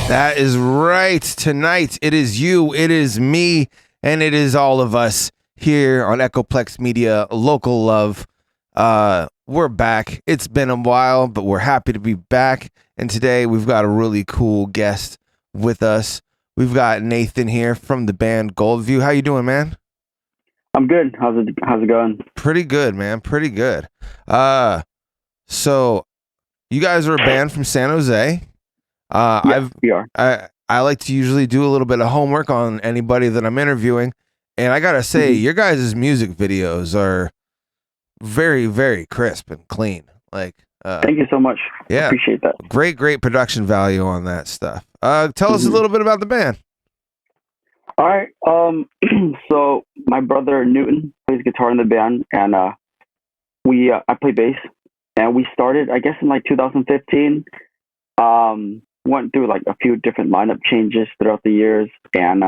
That is right. Tonight, it is you, it is me, and it is all of us here on Echoplex Media, Local Love. We're back. It's been a while, but we're happy to be back. And today, we've got a really cool guest with us. We've got Nathan here from the band Goldview. How you doing, man? I'm good. How's it going? Pretty good, man. Pretty good. So you guys are a band from San Jose. We are. I like to usually do a little bit of homework on anybody that I'm interviewing, and I gotta say, your guys' music videos are very, very crisp and clean. Like, thank you so much. Yeah, appreciate that. Great production value on that stuff. Tell us a little bit about the band. All right. So my brother Newton plays guitar in the band, and I play bass. And we started, I guess, in like 2015. Went through like a few different lineup changes throughout the years, and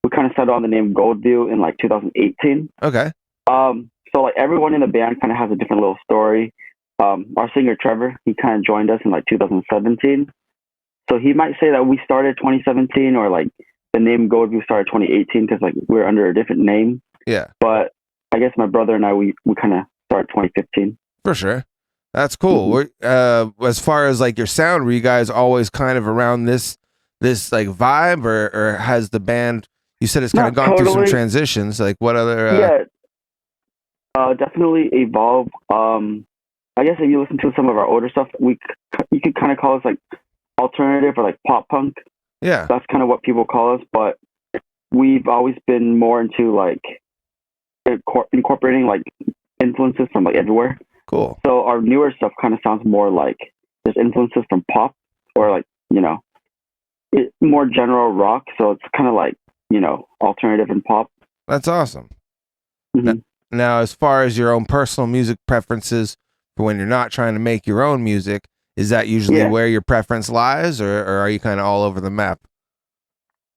we kind of settled on the name Goldview in like 2018. Okay. So like everyone in the band kind of has a different little story. Our singer Trevor, he kind of joined us in like 2017. So he might say that we started 2017, or like the name Goldview started 2018 because like we're under a different name. Yeah. But I guess my brother and I, we kind of started 2015. For sure. That's cool. As far as like your sound, were you guys always kind of around this like vibe, or has the band, you said it's kind of gone through some transitions? Like what other? Definitely evolved. I guess if you listen to some of our older stuff, you could kind of call us like alternative or like pop punk. Yeah, that's kind of what people call us. But we've always been more into like incorporating like influences from like everywhere. Cool. So our newer stuff kind of sounds more like there's influences from pop or like, more general rock. So it's kind of like, alternative and pop. That's awesome. Mm-hmm. Now, as far as your own personal music preferences for when you're not trying to make your own music, is that usually where your preference lies, or are you kind of all over the map?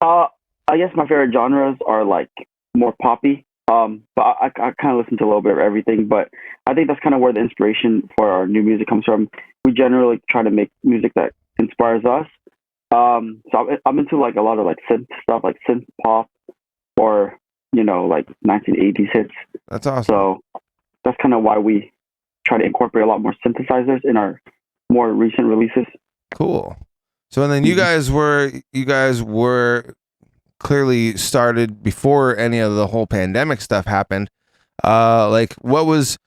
I guess my favorite genres are like more poppy. But I kind of listen to a little bit of everything. But I think that's kind of where the inspiration for our new music comes from. We generally try to make music that inspires us. So I'm into like a lot of like synth stuff, like synth pop, or like 1980s hits. That's awesome. So that's kind of why we try to incorporate a lot more synthesizers in our more recent releases. Cool. So and then you guys were clearly started before any of the whole pandemic stuff happened. Like what was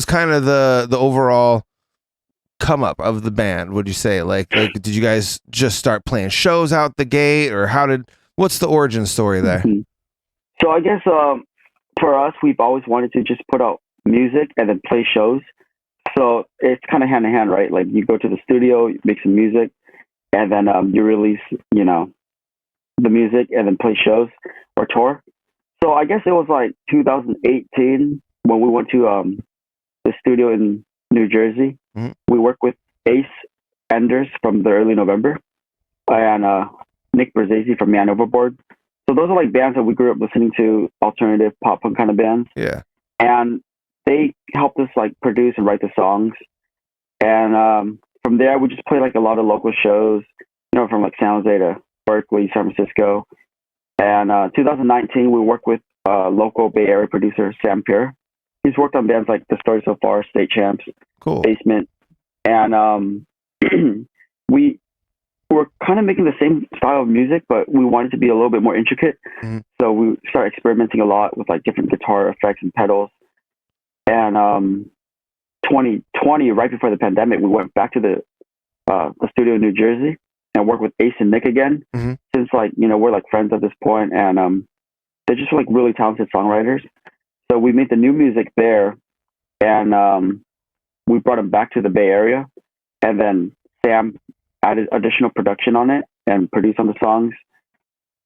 kind of the overall come up of the band, would you say? Like did you guys just start playing shows out the gate, or what's the origin story there? Mm-hmm. So I guess for us, we've always wanted to just put out music and then play shows. So it's kind of hand in hand, right? Like you go to the studio, you make some music, and then you release, the music and then play shows or tour. So I guess it was like 2018 when we went to the studio in New Jersey. Mm-hmm. We worked with Ace Enders from the early November and Nick Berzesi from Man Overboard. So those are like bands that we grew up listening to, alternative pop punk kind of bands. Yeah. And they helped us like produce and write the songs. And from there, we just played like a lot of local shows, from like San Jose to Berkeley, San Francisco. And 2019, we worked with local Bay Area producer, Sam Pierre. He's worked on bands like The Story So Far, State Champs, cool. Basement. And we were kind of making the same style of music, but we wanted to be a little bit more intricate. Mm-hmm. So we started experimenting a lot with like different guitar effects and pedals. And 2020, right before the pandemic, we went back to the studio in New Jersey and worked with Ace and Nick again. Mm-hmm. Since like, we're like friends at this point, and they're just like really talented songwriters. So we made the new music there, and we brought them back to the Bay Area, and then Sam added additional production on it and produced on the songs.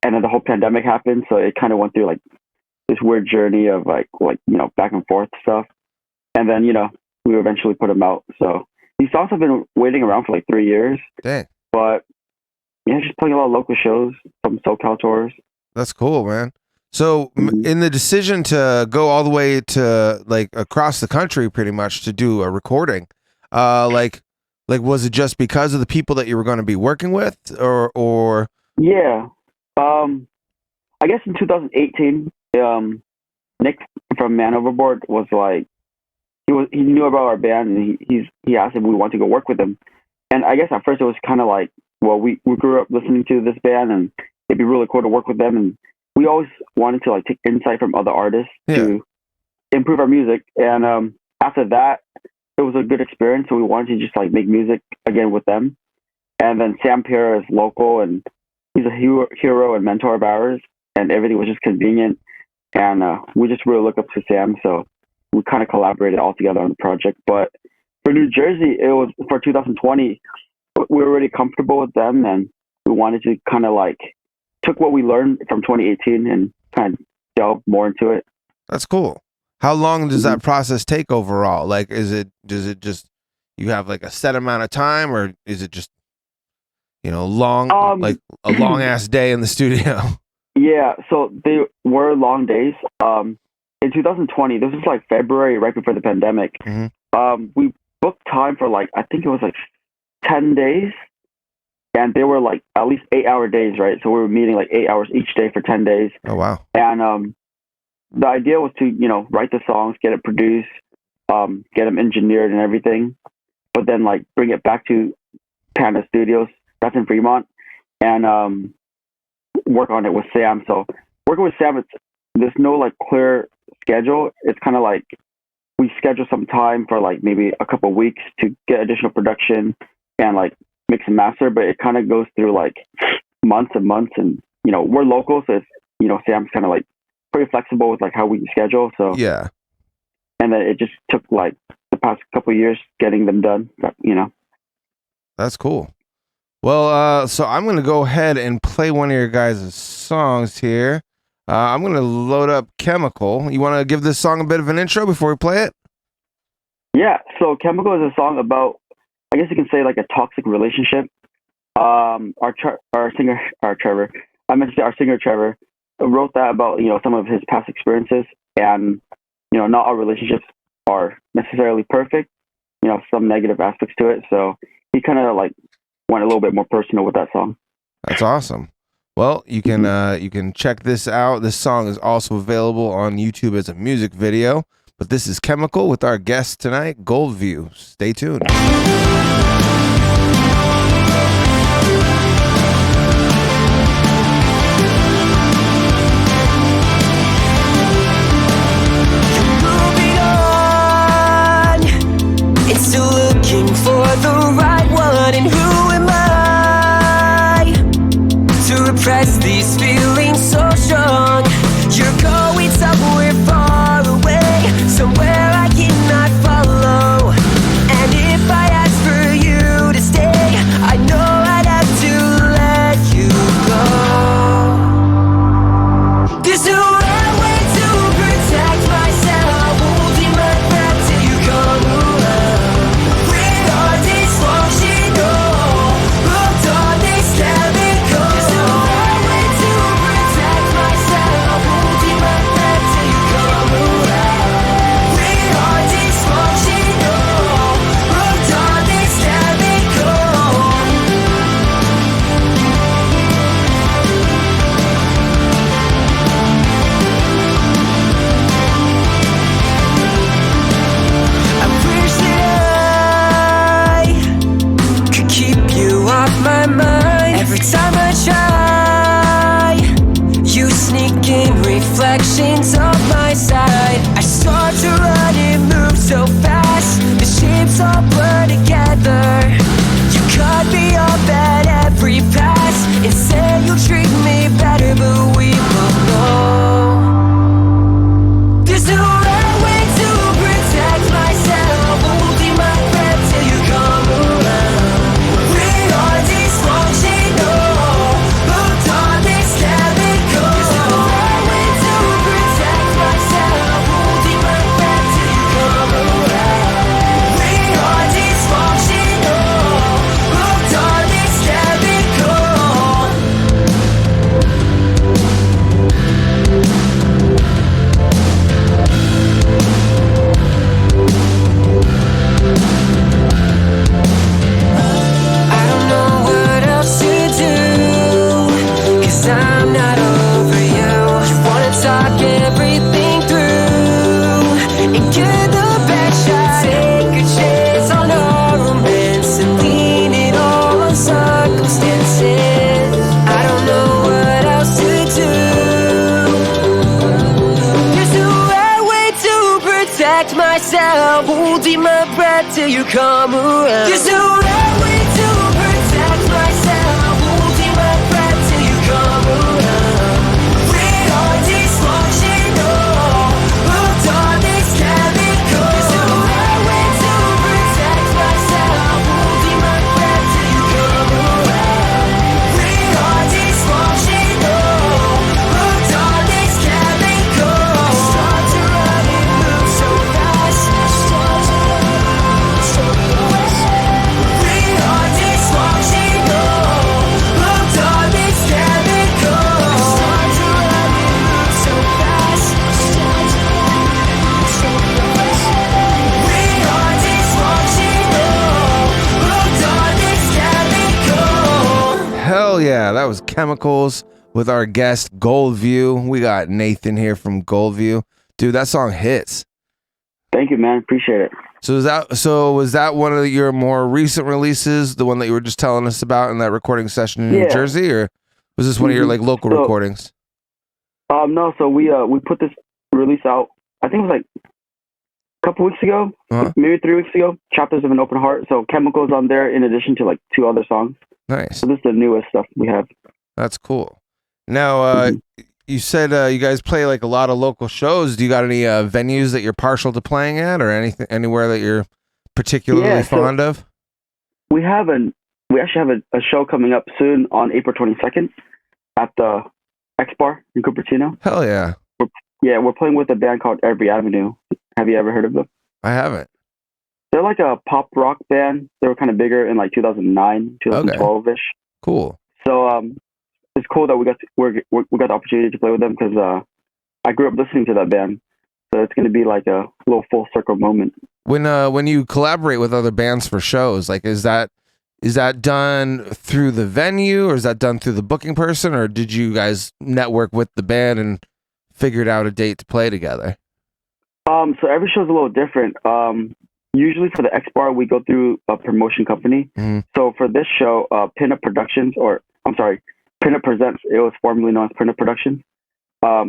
And then the whole pandemic happened, so it kind of went through like this weird journey of like back and forth stuff. And then we eventually put them out. So these songs have been waiting around for like 3 years. Dang. But just playing a lot of local shows, some SoCal tours. That's cool, man. So in the decision to go all the way to like across the country pretty much to do a recording, like was it just because of the people that you were going to be working with, or Yeah. I guess in 2018, Nick from Man Overboard was like, he knew about our band, and he asked if we wanted to go work with him. And I guess at first it was kind of like, well, we grew up listening to this band, and it'd be really cool to work with them. And we always wanted to like take insight from other artists to improve our music. And after that, it was a good experience. So we wanted to just like make music again with them. And then Sam Pierre is local, and he's a hero and mentor of ours, and everything was just convenient. And we just really look up to Sam. So we kind of collaborated all together on the project. But for New Jersey, it was for 2020. We were really comfortable with them, and we wanted to kind of like took what we learned from 2018 and kind of delve more into it. That's cool. How long does that process take overall? Like, does it just, you have like a set amount of time, or is it just, long, like a long ass day in the studio? Yeah. So they were long days. In 2020, this was like February, right before the pandemic. Mm-hmm. We booked time for like, I think it was like 10 days. And they were like at least 8-hour days, right? So we were meeting like 8 hours each day for 10 days. Oh, wow. And the idea was to, write the songs, get it produced, get them engineered and everything, but then like bring it back to Panda Studios, that's in Fremont, and work on it with Sam. So working with Sam, there's no like clear schedule. It's kind of like we schedule some time for like maybe a couple of weeks to get additional production and like mix and master, but it kind of goes through like months and months. And we're local, so Sam's kind of like pretty flexible with like how we schedule. So yeah, and then it just took like the past couple of years getting them done. That's cool. Well, so I'm gonna go ahead and play one of your guys' songs here. I'm gonna load up Chemical. You want to give this song a bit of an intro before we play it? Yeah. So Chemical is a song about, I guess you can say, like a toxic relationship. Our singer Trevor wrote that about some of his past experiences, and not all relationships are necessarily perfect. Some negative aspects to it. So he kind of like went a little bit more personal with that song. That's awesome. Well, you can check this out. This song is also available on YouTube as a music video. But this is Chemical with our guest tonight, Goldview. Stay tuned. Still looking for the right one, and who am I to repress these feelings so strong? You're going somewhere far away, somewhere I cannot follow. And if I ask for you to stay, I know I'd have to let you go. There's no right way to protect myself, holding my breath till you come around. Every time I try, you sneak in reflections of my side. I start to run and move so fast, the shapes all blur together. You cut me off at every pass and say you'll treat me better, but we both know there's no right way to protect myself, holding my breath till you come around. We are dysfunctional, hooked on this chemical. There's no right way to protect myself, holding my breath till you come around. We are dysfunctional, hooked on this chemical. I don't know what else to do, 'cause I'm not over you. You wanna talk everything through and get the best shot. Take a chance on our romance and lean it all on circumstances. I don't know what else to do. There's no right way to protect myself, holding my breath till you come around. There's no right way to protect myself, holding my breath till you come around. We are dysfunctional, hooked on this chemical. There's no right way to protect myself, holding my breath till you come around. We are dysfunctional, hooked on this chemical. I start to run and move so fast. I start to run and move so fast. We are dysfunctional, hooked on this chemical. I start to run and move so fast. I start to run and move so fast. We are dysfunctional, hooked on this chemical. Hell yeah, that was Chemicals with our guest Goldview. We got Nathan here from Goldview. Dude, that song hits. Thank you, man. Appreciate it. So was that one of your more recent releases, the one that you were just telling us about in that recording session in New Yeah. Jersey, or was this one of your like local So- recordings? No, so we put this release out, I think it was like a couple weeks ago, Uh-huh. maybe 3 weeks ago. Chapters of an Open Heart. So Chemicals on there in addition to like 2 other songs. Nice. So this is the newest stuff we have. That's cool. Now, You said you guys play like a lot of local shows. Do you got any venues that you're partial to playing at, or anything anywhere that you're particularly fond of? We actually have a show coming up soon on April 22nd at the X Bar in Cupertino. Hell yeah! We're playing with a band called Every Avenue. Have you ever heard of them? I haven't. They're like a pop rock band. They were kind of bigger in like 2009, 2012 ish. Cool. So it's cool that we got the opportunity to play with them because I grew up listening to that band. So it's going to be like a little full circle moment. When you collaborate with other bands for shows, like is that done through the venue, or is that done through the booking person, or did you guys network with the band and figured out a date to play together? So every show's a little different. Usually for the X Bar, we go through a promotion company. Mm-hmm. So for this show, Pinup Presents, it was formerly known as Pinup Productions.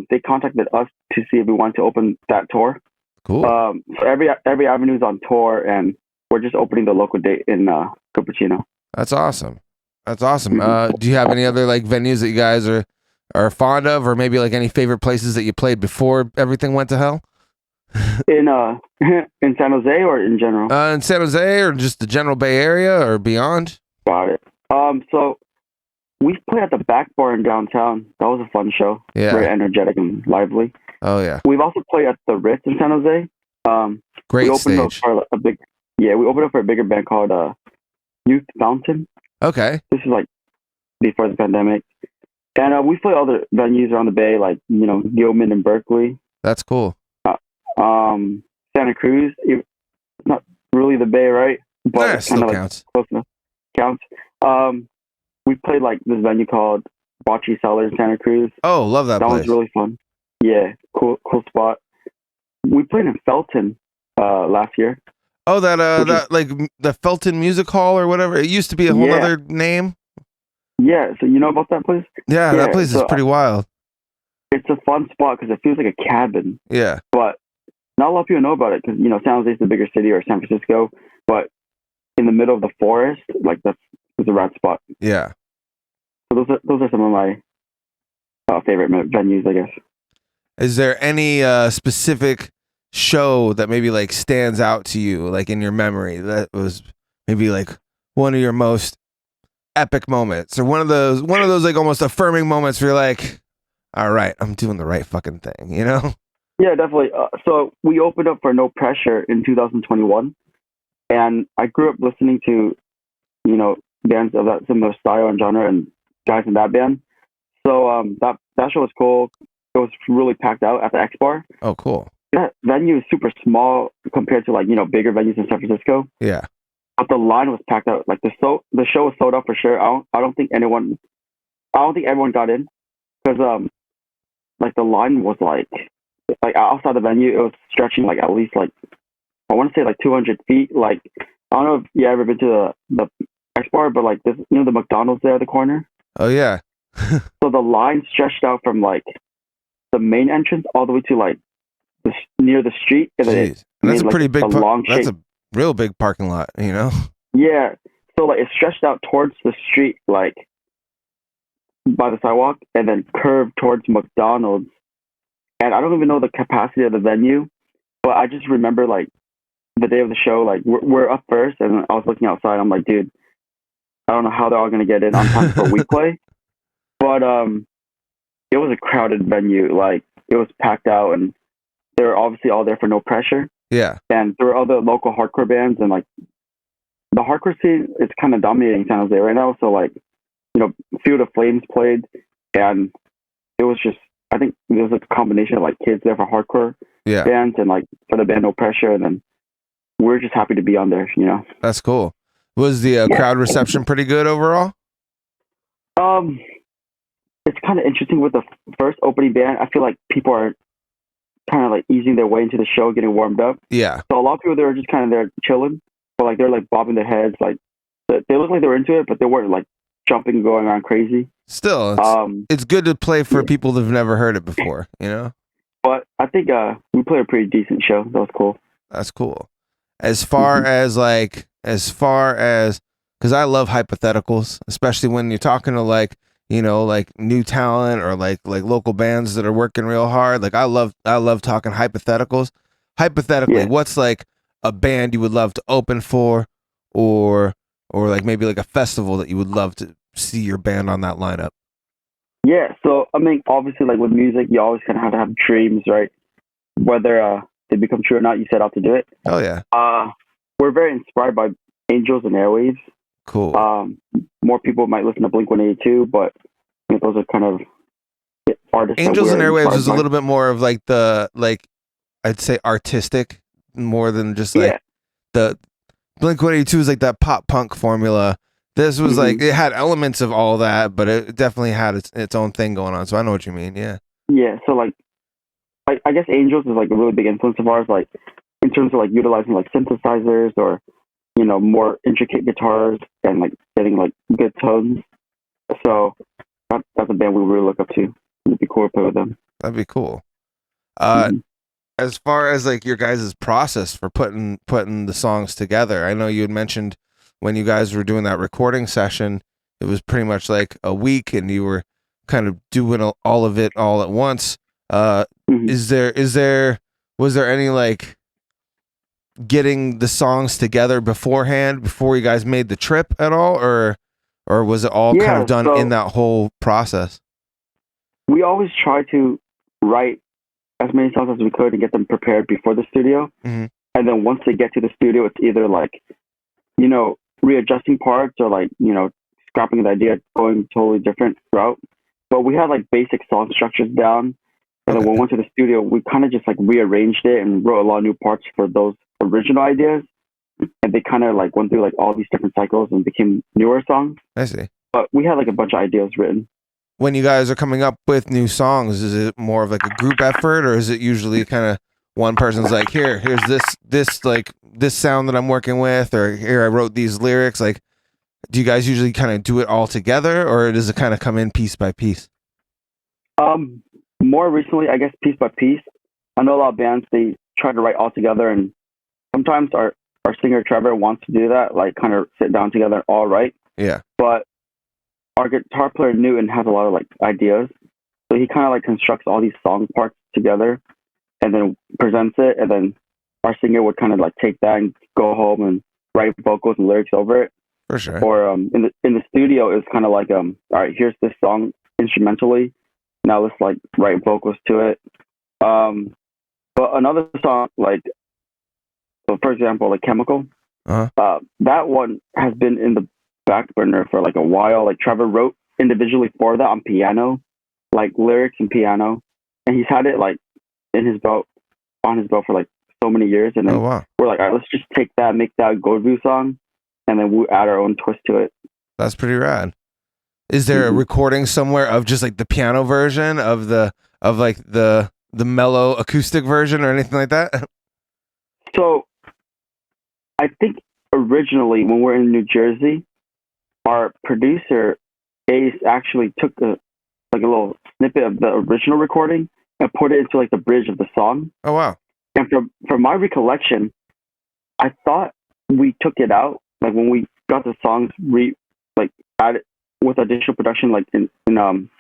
They contacted us to see if we wanted to open that tour. Cool. So every avenue is on tour, and we're just opening the local date in Cupertino. That's awesome. Do you have any other like venues that you guys are fond of, or maybe like any favorite places that you played before everything went to hell? In San Jose or in general? In San Jose, or just the general Bay Area or beyond? Got it. So we played at the Back Bar in downtown. That was a fun show. Yeah. Very energetic and lively. Oh yeah. We've also played at the Ritz in San Jose. Great we opened stage. Up for we opened up for a bigger band called Youth Fountain. Okay. This is like before the pandemic. And we play other venues around the Bay, like, Gilman and Berkeley. That's cool. Santa Cruz. It's not really the Bay, right? But Yeah, it's kind of like counts. close enough. Counts. We played like this venue called Bocce Cellar in Santa Cruz. Oh, love that That place. was really fun. Yeah, cool spot. We played in Felton last year. Oh, that like the Felton Music Hall or whatever. It used to be a whole other name. Yeah, so you know about that place? Yeah, that place is pretty wild. It's a fun spot because it feels like a cabin. Yeah. But not a lot of people know about it because, San Jose is the bigger city, or San Francisco. But in the middle of the forest, like it's a rad spot. Yeah. So those are some of my favorite venues, I guess. Is there any specific show that maybe like stands out to you, like in your memory, that was maybe like one of your most epic moments, or one of those like almost affirming moments where you're like, all right, I'm doing the right fucking thing, Yeah, definitely. So we opened up for No Pressure in 2021, and I grew up listening to, bands of that similar style and genre, and guys in that band. So that show was cool. It was really packed out at the X Bar. Oh, cool. That venue is super small compared to like bigger venues in San Francisco. Yeah. But the line was packed out. Like the show was sold out for sure. I don't think everyone got in because like the line was like outside the venue. It was stretching like at least like I want to say like 200 feet. Like I don't know if you ever been to the X Bar, but like this, the McDonald's there at the corner. Oh yeah. So the line stretched out from like the main entrance all the way to like near the street. And then that's a pretty big. That's a real big parking lot, Yeah. So like it stretched out towards the street, like by the sidewalk, and then curved towards McDonald's. And I don't even know the capacity of the venue, but I just remember like the day of the show, like we're up first, and I was looking outside. I'm like, dude, I don't know how they're all gonna get in on time for week play, but it was a crowded venue. Like it was packed out, and they were obviously all there for No Pressure. Yeah. And there were other local hardcore bands, and like the hardcore scene is kind of dominating San Jose right now. So like, Field of Flames played, and it was just, I think it was a combination of like kids there for hardcore bands and like for the band No Pressure, and then we're just happy to be on there. That's cool. Was the crowd reception pretty good overall? It's kind of interesting with the first opening band. I feel like people are kind of like easing their way into the show, getting warmed up. Yeah. So a lot of people, they were just kind of there chilling, but like they're like bobbing their heads, like they looked like they were into it, but they weren't like jumping and going around crazy. Still, it's good to play for people that've never heard it before, But I think we played a pretty decent show. That was cool. That's cool. As far as because I love hypotheticals, especially when you're talking to like, like new talent or like local bands that are working real hard. Like I love talking hypotheticals. Hypothetically, what's like a band you would love to open for, or like maybe like a festival that you would love to see your band on that lineup? Yeah, so I mean, obviously, like with music, you always kind of have to have dreams, right? Whether they become true or not, you set out to do it. Oh yeah. We're very inspired by Angels and Airwaves. Cool. More people might listen to Blink-182, but I think those are kind of artists. Angels and Airwaves is a little bit more of like I'd say artistic more than just like the Blink-182 is like that pop punk formula. This was like, it had elements of all that, but it definitely had its own thing going on. So I know what you mean. Yeah. Yeah. So like I guess Angels is like a really big influence of ours, like in terms of like utilizing like synthesizers or, more intricate guitars and like getting like good tones. So that's a band we really look up to. It'd be cool to play with them. That'd be cool. As far as like your guys' process for putting the songs together, I know you had mentioned when you guys were doing that recording session, it was pretty much like a week and you were kind of doing all of it all at once. Was there any like getting the songs together beforehand before you guys made the trip at all, or was it all kind of done in that whole process? We always try to write as many songs as we could and get them prepared before the studio. And then once they get to the studio, it's either like, readjusting parts or like, scrapping the idea, going totally different route. But we had like basic song structures down. And then when we went to the studio, we kind of just like rearranged it and wrote a lot of new parts for those original ideas. And they kind of like went through like all these different cycles and became newer songs. I see. But we had like a bunch of ideas written. When you guys are coming up with new songs, is it more of like a group effort, or is it usually kind of one person's like, here's this sound that I'm working with, or here I wrote these lyrics? Like, do you guys usually kind of do it all together, or does it kind of come in piece by piece? More recently, I guess piece by piece. I know a lot of bands, they try to write all together, and sometimes our singer Trevor wants to do that, like kind of sit down together and all write. Yeah. But our guitar player Newton has a lot of like ideas, so he kind of like constructs all these song parts together and then presents it, and then our singer would kind of like take that and go home and write vocals and lyrics over it. For sure. Or in the studio, it's kind of like all right, here's this song instrumentally, now let's like write vocals to it. But another song, like, so for example, like Chemical, that one has been in the back burner for like a while. Like Trevor wrote individually for that on piano, like lyrics and piano, and he's had it like on his belt for like so many years. And then we're like, all right, let's just take that, make that a Goldview song, and then we'll add our own twist to it. That's pretty rad. Is there a recording somewhere of just like the piano version of the mellow acoustic version or anything like that? So I think originally when we're in New Jersey, our producer Ace actually took a little snippet of the original recording and put it into like the bridge of the song. Oh wow. And from my recollection, I thought we took it out, like when we got the songs added with additional production, like in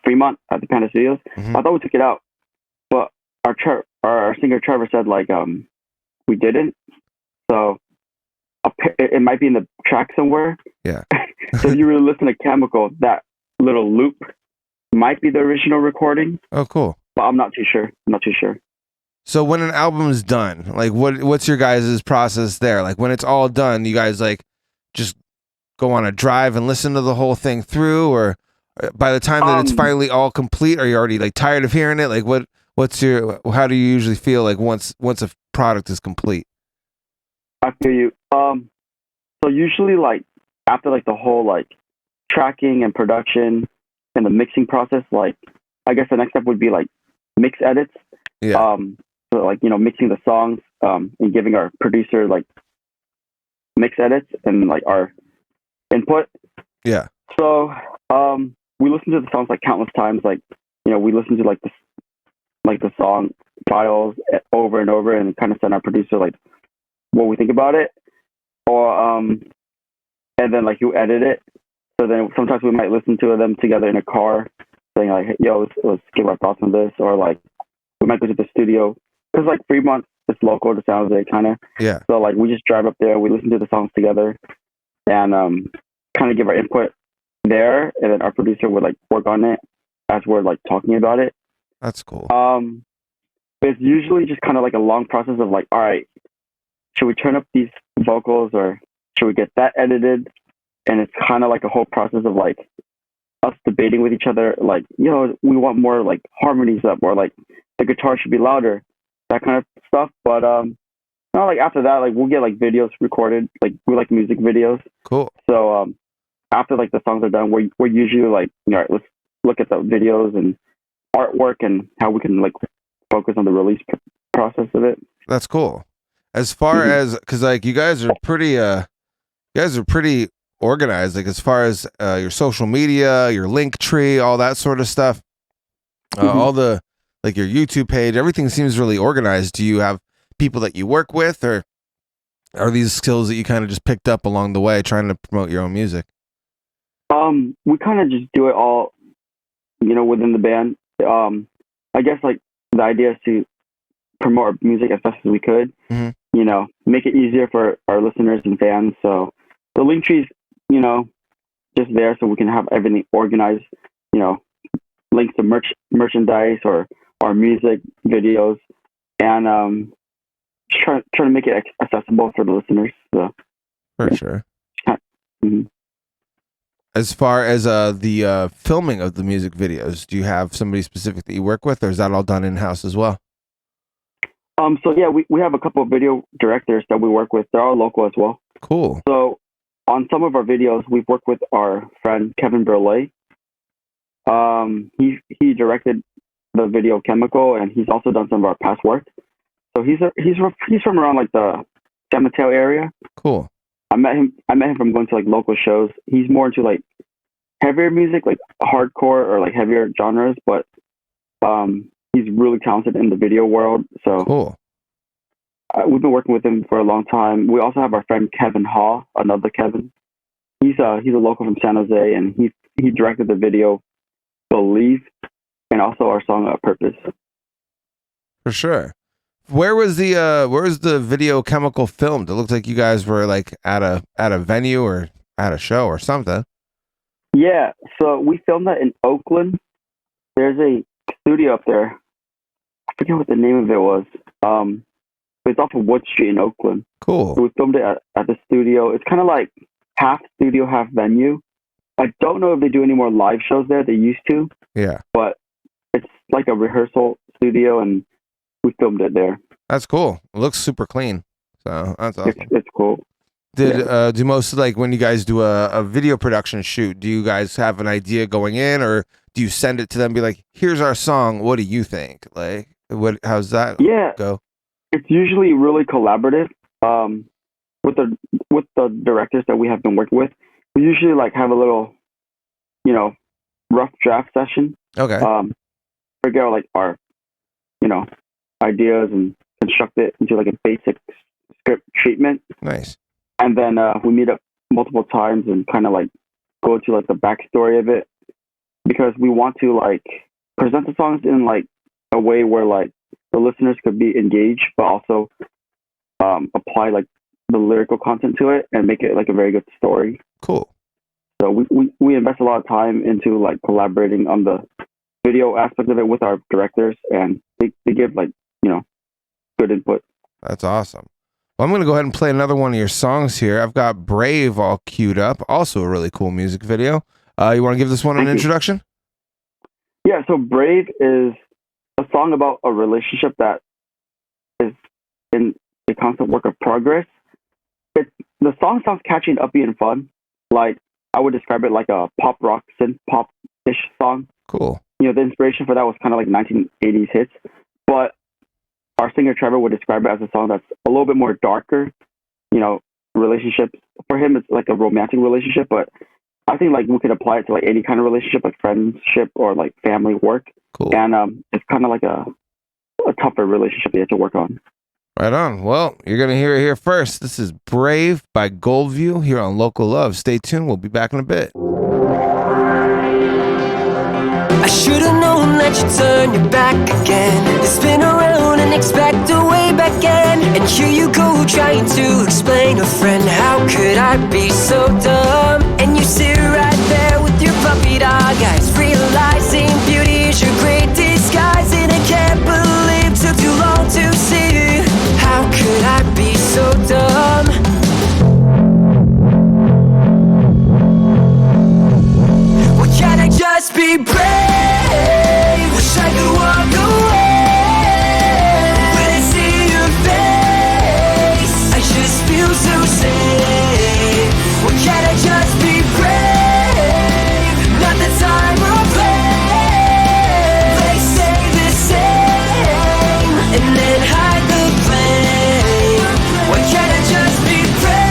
Fremont at the Panda Studios. I thought we took it out, but our singer Trevor said like we didn't. So it might be in the track somewhere. Yeah. So if you really listen to Chemical, that little loop might be the original recording. Oh, cool. But I'm not too sure. So when an album is done, like what's your guys' process there? Like when it's all done, you guys like just go on a drive and listen to the whole thing through, or by the time that it's finally all complete, are you already like tired of hearing it? Like how do you usually feel like once a product is complete? I feel you. So usually like after like the whole like tracking and production and the mixing process, like I guess the next step would be like mix edits. Yeah. So like, mixing the songs, and giving our producer like mix edits and like our input. Yeah. So we listen to the songs like countless times. Like, we listen to like the song files over and over and kind of send our producer like what we think about it. Or and then like you edit it. So then sometimes we might listen to them together in a car, saying like, hey, "Yo, let's give our thoughts on this," or like we might go to the studio because like Fremont is local to San Jose, kind of. Yeah. So like we just drive up there, we listen to the songs together, and kind of give our input there, and then our producer would like work on it as we're like talking about it. That's cool. It's usually just kind of like a long process of like, all right, should we turn up these vocals or should we get that edited? And it's kind of like a whole process of like us debating with each other, like, we want more like harmonies up, or like the guitar should be louder, that kind of stuff. But not like after that, like we'll get like videos recorded, like we like music videos. Cool. So after like the songs are done, we're usually like, all right, let's look at the videos and artwork and how we can like focus on the release process of it. That's cool. As far as, because like you guys are pretty organized, like as far as your social media, your link tree, all that sort of stuff, all the like your YouTube page, everything seems really organized. Do you have people that you work with, or are these skills that you kind of just picked up along the way trying to promote your own music? We kind of just do it all, within the band. I guess like the idea is to promote our music as best as we could, make it easier for our listeners and fans. So the link tree's, just there so we can have everything organized, links to merchandise or our music videos, and try to make it accessible for the listeners. So for sure. As far as the filming of the music videos, do you have somebody specific that you work with, or is that all done in-house as well? So yeah, we have a couple of video directors that we work with. They're all local as well. Cool. So on some of our videos, we've worked with our friend Kevin Burley. He directed the video Chemical, and he's also done some of our past work. So he's from around like the San Mateo area. Cool. I met him from going to like local shows. He's more into like heavier music, like hardcore or like heavier genres, but he's really talented in the video world. So cool. We've been working with him for a long time. We also have our friend Kevin Haw, another Kevin. He's a local from San Jose, and he directed the video Believe, and also our song Purpose. For sure. Where was the video Chemical filmed? It looked like you guys were like at a venue or at a show or something. Yeah, so we filmed that in Oakland. There's a studio up there. I forget what the name of it was. But it's off of Wood Street in Oakland. Cool. So we filmed it at the studio. It's kind of like half studio, half venue. I don't know if they do any more live shows there. They used to. Yeah. But it's like a rehearsal studio, and we filmed it there. That's cool. It looks super clean. So that's awesome. It's cool. Do most, like when you guys do a video production shoot, do you guys have an idea going in, or do you send it to them and be like, here's our song, what do you think? Like, how's that go? It's usually really collaborative. With the directors that we have been working with, we usually like have a little, rough draft session. Okay. Figure out like our, ideas and construct it into like a basic script treatment. Nice. And then we meet up multiple times and kind of like go to like the backstory of it, because we want to like present the songs in like a way where like the listeners could be engaged, but also apply like the lyrical content to it and make it like a very good story. Cool. So we invest a lot of time into like collaborating on the video aspect of it with our directors, and they give like, good input. That's awesome. Well, I'm going to go ahead and play another one of your songs here. I've got Brave all queued up. Also a really cool music video. You want to give this one an introduction? Yeah, so Brave is a song about a relationship that is in a constant work of progress. The song sounds catchy and upbeat and fun. Like, I would describe it like a pop rock, synth pop-ish song. Cool. The inspiration for that was kind of like 1980s hits. But our singer Trevor would describe it as a song that's a little bit more darker. Relationships. For him, it's like a romantic relationship, but I think like we could apply it to like any kind of relationship, like friendship or like family, work. Cool. And it's kind of like a tougher relationship you have to work on. Right on. Well, you're going to hear it here first. This is Brave by Goldview here on Local Love. Stay tuned. We'll be back in a bit. I should've known that you'd turn your back again. Spin around and expect a way back in. And here you go trying to explain a friend. How could I be so dumb? And you sit right there with your puppy dog eyes, realizing beauty is your great disguise. And I can't believe it took too long to see. How could I be so dumb? Why can't I just be brave? Wish I could walk away. When I see your face, I just feel so safe. Why can't I just be brave? Not the time or place. They stay the same and then hide the blame. Why can't I just be brave?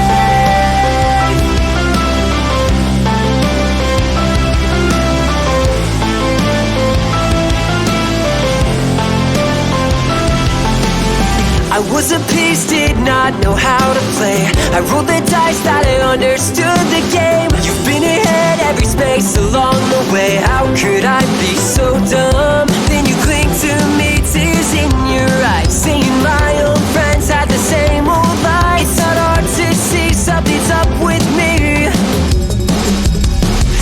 I was a piece, did not know how to play. I rolled the dice, thought I understood the game. You've been ahead every space along the way. How could I be so dumb? Then you cling to me, tears in your eyes, saying my own friends had the same old lies. It's not hard to see something's up with me.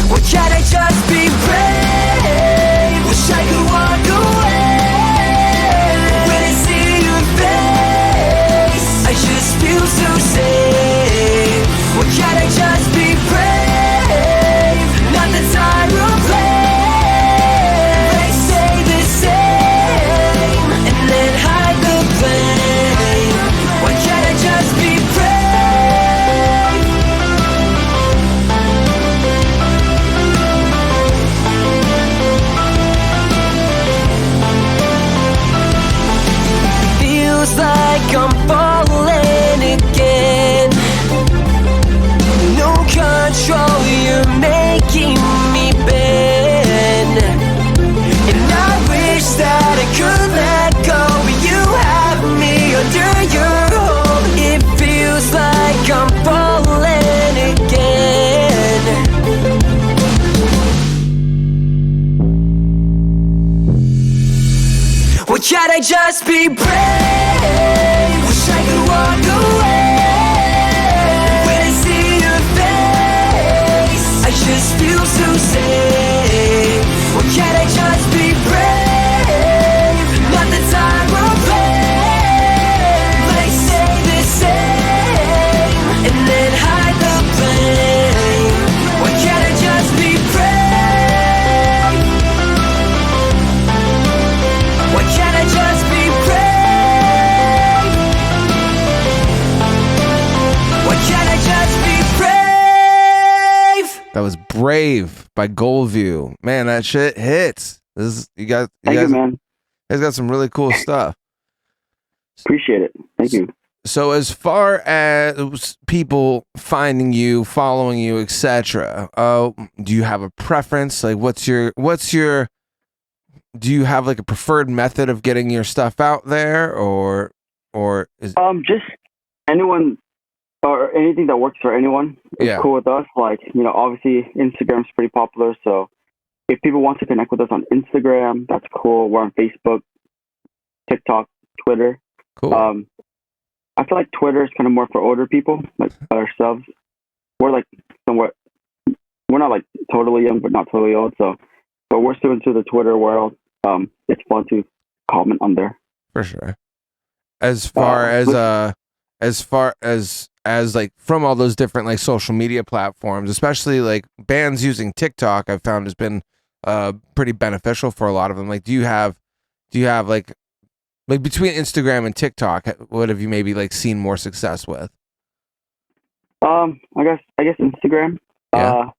Why can't I just be brave? Wish I could walk away. When I see your face, I just feel so safe. Why can't I just be brave? Not the time or place. They stay the same and then hide the blame. Why can't I just be brave? Feels like I'm falling again. No control, you're making me bend. And I wish that I could let go, but you have me under your hold. It feels like I'm falling again. Why can't I just be brave? Wish I could walk away. When I see your face, I just feel so safe. Why can't I just be brave? Not the time or place. They stay the same and then hide the blame. Why can't I just be brave? Why can't I just be brave? Why can't I just be brave? That was Brave by Goldview. Man, that shit hits. This is, you Thank guys, you, man. got some really cool stuff. Appreciate it. Thank you. So as far as people finding you, following you, etc., do you have a preference? Like, what's your do you have like a preferred method of getting your stuff out there, or is Just anyone or anything that works for anyone is Yeah. cool with us. Like, obviously Instagram's pretty popular, so if people want to connect with us on Instagram, that's cool. We're on Facebook, TikTok, Twitter. cool? I feel like Twitter is kind of more for older people, like ourselves. We're like somewhat, we're not like totally young, but not totally old. So, but we're still into the Twitter world. It's fun to comment on there. For sure. As far as like from all those different like social media platforms, especially like bands using TikTok, I've found has been pretty beneficial for a lot of them. Like, do you have like between Instagram and TikTok, what have you maybe like seen more success with? I guess Instagram. Yeah.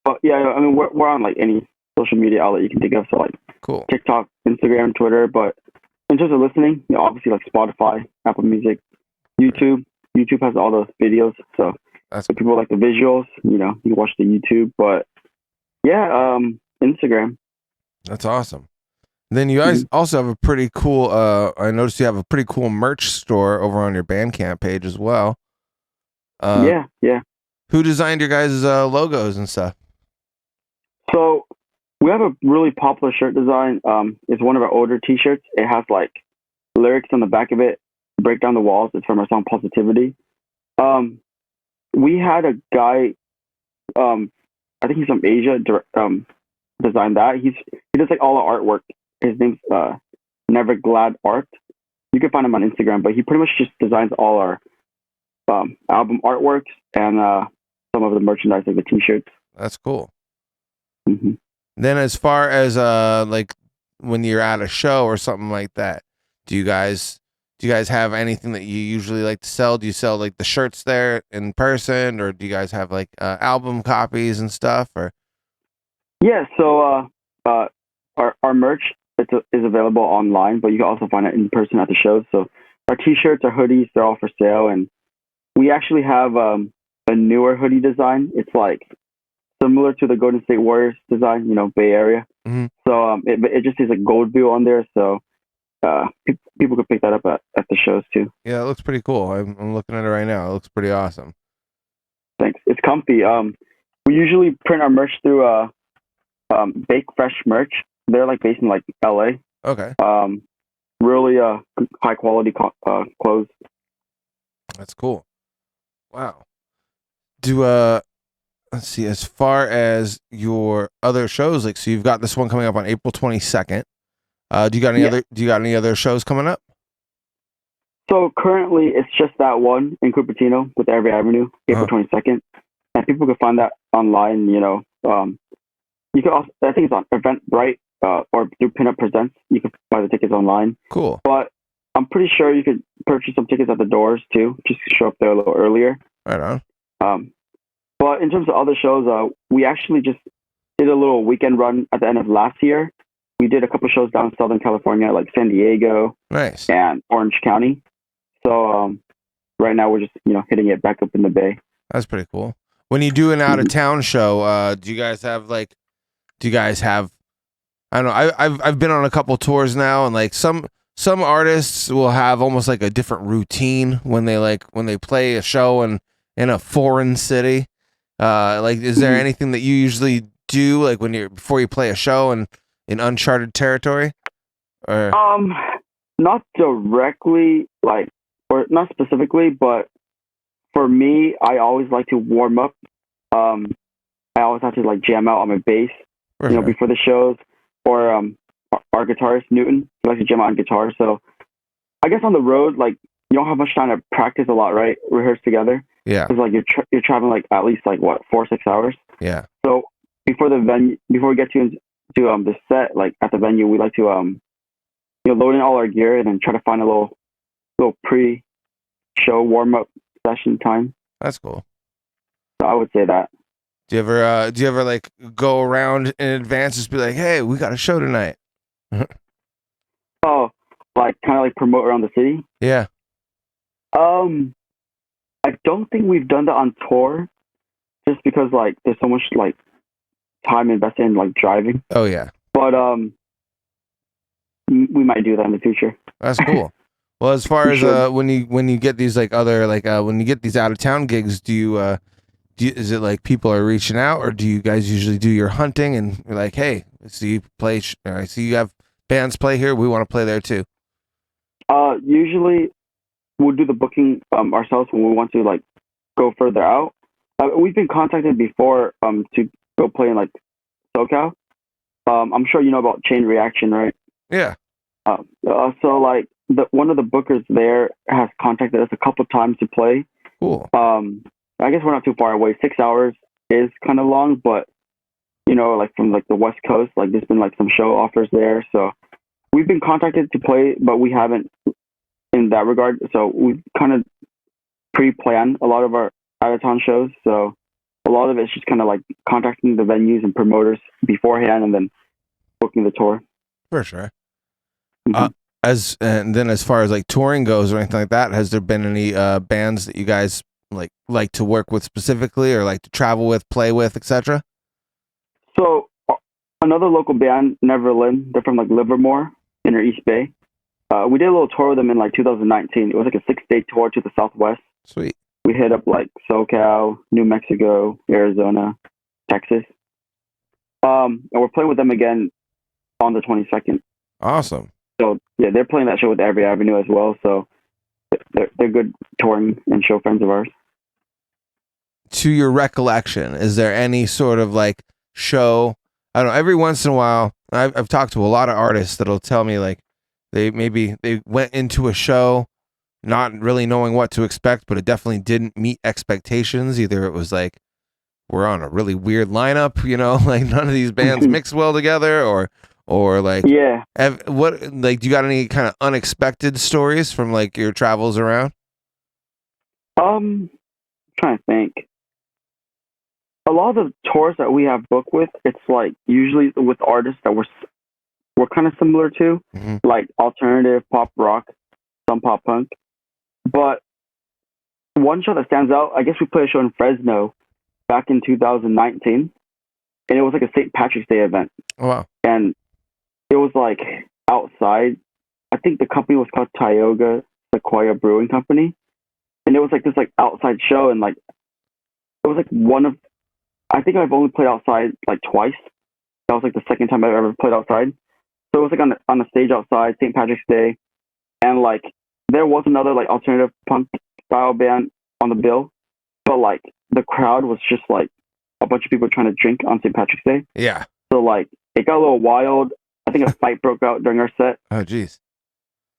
But yeah, I mean, we're on like any social media outlet you can think of. So like Cool. TikTok, Instagram, Twitter. But in terms of listening, obviously like Spotify, Apple Music, YouTube. YouTube has all the videos. So That's if people like the visuals, you can watch the YouTube. But yeah, Instagram. That's awesome. Then you guys also have a pretty cool I noticed you have a pretty cool merch store over on your Bandcamp page as well. Yeah. Who designed your guys' logos and stuff? So we have a really popular shirt design. It's one of our older T-shirts. It has like lyrics on the back of it. Break down the walls. It's from our song Positivity. We had a guy. I think he's from Asia. Designed that. He does like all the artwork. His name's Never Glad Art. You can find him on Instagram, but he pretty much just designs all our album artworks and some of the merchandise, like the T-shirts. That's cool. Mm-hmm. Then, as far as like when you're at a show or something like that, do you guys have anything that you usually like to sell? Do you sell like the shirts there in person, or do you guys have like album copies and stuff? Or Yeah, so our merch is available online, but you can also find it in person at the shows. So our T-shirts, our hoodies, they're all for sale, and we actually have a newer hoodie design. It's like similar to the Golden State Warriors design, Bay Area. Mm-hmm. So it just says like Goldview on there, so people could pick that up at the shows too. Yeah, it looks pretty cool. I'm looking at it right now. It looks pretty awesome. Thanks. It's comfy. We usually print our merch through Bake Fresh Merch. They're like based in like LA. Okay. Really high quality clothes. That's cool. Wow. Let's see, as far as your other shows, like, so you've got this one coming up on April 22nd. Do you got any other shows coming up? So currently it's just that one in Cupertino with Every Avenue, April 22nd. And people can find that online, you can also, I think it's on Eventbrite, or through Pinup Presents. You can buy the tickets online. Cool. But I'm pretty sure you could purchase some tickets at the doors too. Just show up there a little earlier. Right on. But in terms of other shows, we actually just did a little weekend run at the end of last year. We did a couple shows down in Southern California, like San Diego, nice, and Orange County. So right now we're just hitting it back up in the Bay. That's pretty cool. When you do an out of town show, do you guys have I don't know, I've been on a couple tours now, and like some artists will have almost like a different routine when they play a show in a foreign city. Like, is there anything that you usually do, like before you play a show in uncharted territory? Or not directly, like, or not specifically, but for me, I always like to warm up. I always have to like jam out on my bass, before the shows. Or our guitarist Newton, he likes to jam out on guitar. So I guess on the road, like, you don't have much time to practice a lot, right? Rehearse together. Yeah. Because like you're traveling like at least like 4 or 6 hours. Yeah. So before we get to the set, like at the venue, we like to load in all our gear and then try to find a little pre-show warm up session time. That's cool. So I would say that. Do you ever like go around in advance, just be like, hey, we got a show tonight? Oh, like kind of like promote around the city? Yeah. I don't think we've done that on tour, just because like there's so much like time invested in like driving. Oh yeah. But we might do that in the future. That's cool. Well, as far as when you get these like other like when you get these out of town gigs, is it like people are reaching out, or do you guys usually do your hunting and you're like, hey, I see you have bands play here, we want to play there too? Usually we'll do the booking ourselves when we want to like go further out. We've been contacted before to go play in like SoCal. I'm sure you know about Chain Reaction, right? Yeah. So like one of the bookers there has contacted us a couple times to play. Cool. I guess we're not too far away. 6 hours is kind of long, but like from like the West Coast, like there's been like some show offers there. So we've been contacted to play, but we haven't in that regard. So we kind of pre-plan a lot of our out-of-town shows. So a lot of it's just kind of like contacting the venues and promoters beforehand and then booking the tour. For sure. Mm-hmm. And then as far as like touring goes or anything like that, has there been any bands that you guys like to work with specifically, or like to travel with, play with, etc.? So another local band, Neverland, they're from like Livermore, Inner East Bay. We did a little tour with them in like 2019. It was like a 6-day tour to the Southwest. Sweet. We hit up like SoCal, New Mexico, Arizona, Texas. And we're playing with them again on the 22nd. Awesome. So yeah, they're playing that show with Every Avenue as well. So they're good touring and show friends of ours. To your recollection, is there any sort of like show? I don't know. Every once in a while, I've talked to a lot of artists that'll tell me like they went into a show not really knowing what to expect, but it definitely didn't meet expectations. Either it was like we're on a really weird lineup, like none of these bands mix well together, or like yeah. What like do you got any kind of unexpected stories from like your travels around? Trying to think. A lot of the tours that we have booked with, it's like usually with artists that we're kind of similar to, like alternative pop rock, some pop punk. But one show that stands out, I guess we played a show in Fresno back in 2019, and it was like a St. Patrick's Day event. Oh, wow. And it was like outside. I think the company was called Tioga Sequoia Brewing Company, and it was like this like outside show, and like it was like I think I've only played outside like twice. That was like the second time I've ever played outside. So it was like on a stage outside, St. Patrick's Day, and like there was another like alternative punk style band on the bill, but like the crowd was just like a bunch of people trying to drink on St. Patrick's Day. Yeah. So like it got a little wild. I think a fight broke out during our set. Oh, geez.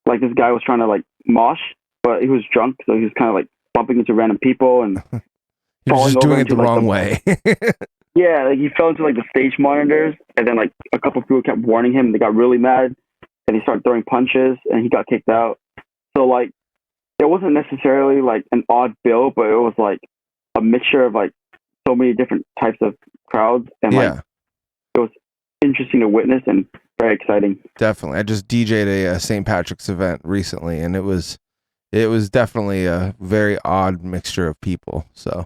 Like this guy was trying to like mosh, but he was drunk, so he was kind of like bumping into random people and he was just doing it the wrong way. Yeah, like he fell into like the stage monitors, and then like a couple of people kept warning him. And they got really mad, and he started throwing punches, and he got kicked out. So like, it wasn't necessarily like an odd bill, but it was like a mixture of like so many different types of crowds, and like it was interesting to witness and very exciting. Definitely, I just DJ'd a St. Patrick's event recently, and it was definitely a very odd mixture of people. So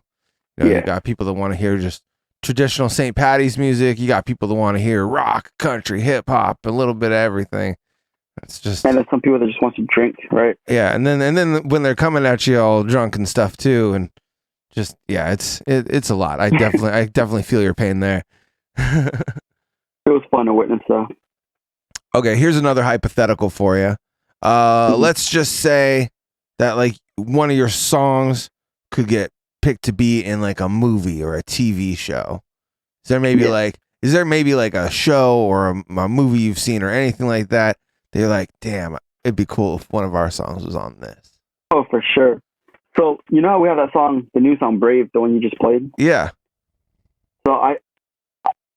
you got people that want to hear just traditional St. Patty's music. You got people that want to hear rock, country, hip hop, a little bit of everything. It's just, and there's some people that just want to drink, right? Yeah, and then when they're coming at you all drunk and stuff too, and just it's a lot. I definitely feel your pain there. It was fun to witness, though. Okay, here's another hypothetical for you. Let's just say that like one of your songs could get picked to be in like a movie or a TV show. Is there maybe like a show or a movie you've seen or anything like that? They're like, damn, it'd be cool if one of our songs was on this. Oh, for sure. So you know how we have that song, the new song "Brave," the one you just played? Yeah. So I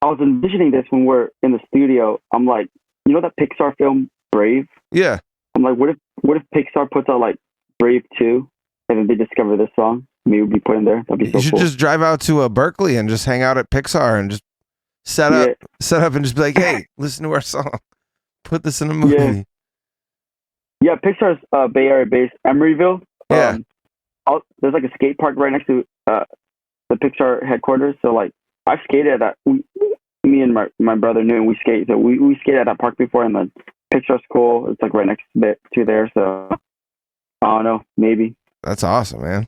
was envisioning this when we're in the studio. I'm like, you know that Pixar film Brave? Yeah. I'm like, what if Pixar puts out like Brave 2 and then they discover this song? Me would be put in there. That'd be so cool. You should just drive out to Berkeley and just hang out at Pixar and just set up and just be like, hey, listen to our song. Put this in a movie. Yeah, Pixar's Bay Area based, Emeryville. Yeah. There's like a skate park right next to the Pixar headquarters. So like I've skated at that. Me and my brother Newton, we skate. So we skated at that park before, and the Pixar's cool. It's like right next to there. So I don't know, maybe. That's awesome, man.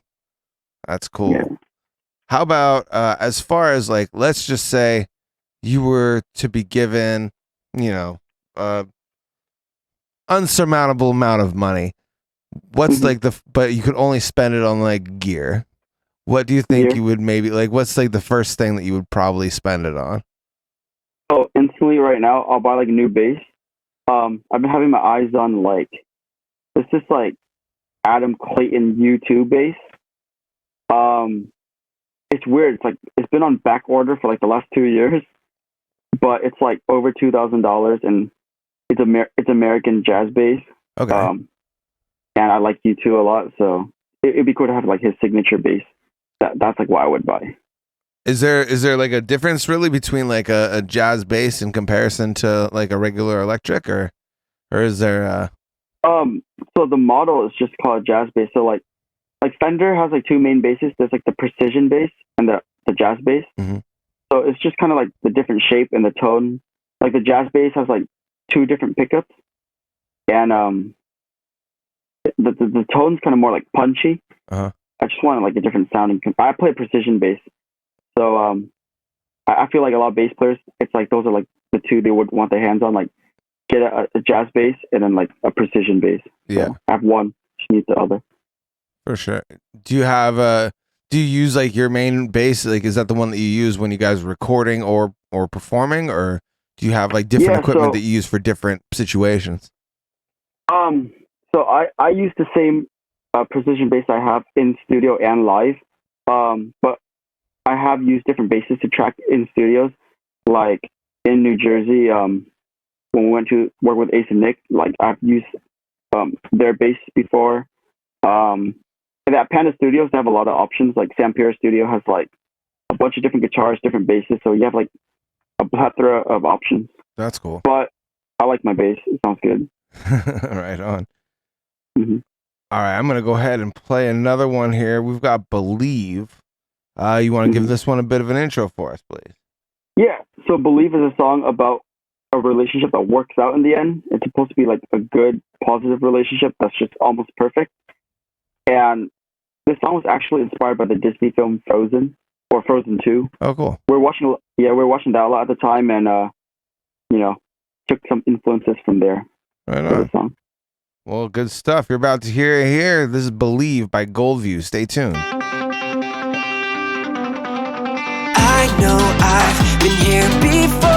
That's cool. Yeah. How about as far as like, let's just say you were to be given, unsurmountable amount of money. What's like but you could only spend it on like gear. What do you think you would maybe like? What's like the first thing that you would probably spend it on? Oh, instantly right now, I'll buy like a new bass. I've been having my eyes on like it's just like Adam Clayton U2 bass. It's weird. It's like it's been on back order for like the last 2 years, but it's like over $2,000, and it's American jazz bass. Okay. And I like U2 a lot, so it'd be cool to have like his signature bass. That's like what I would buy. Is there like a difference really between like a jazz bass in comparison to like a regular electric, or is there so the model is just called jazz bass. So like Fender has like two main basses. There's like the precision bass and the jazz bass. Mm-hmm. So it's just kind of like the different shape and the tone. Like the jazz bass has like two different pickups, and the tone's kind of more like punchy. Uh-huh. I just wanted like a different sounding. I play precision bass, so I feel like a lot of bass players, it's like those are like the two they would want their hands on, like get a jazz bass and then like a precision bass. Yeah. So I have one, just need the other. For sure. Do you have do you use like your main bass? Like, is that the one that you use when you guys are recording or performing, or do you have like different equipment that you use for different situations? So I use the same precision bass I have in studio and live. But I have used different basses to track in studios, like in New Jersey. When we went to work with Ace and Nick, like I've used their bass before. And at Panda Studios, they have a lot of options. Like Sam Pierre's studio has like a bunch of different guitars, different basses. So you have like a plethora of options. That's cool. But I like my bass. It sounds good. Right on. Mm-hmm. All right, I'm going to go ahead and play another one here. We've got Believe. You want to give this one a bit of an intro for us, please? Yeah. So Believe is a song about a relationship that works out in the end. It's supposed to be like a good, positive relationship that's just almost perfect. And this song was actually inspired by the Disney film Frozen, or Frozen 2. Oh, cool. We were watching that a lot at the time, and took some influences from there. Right on. The song. Well, good stuff. You're about to hear it here. This is Believe by Goldview. Stay tuned. I know I've been here before.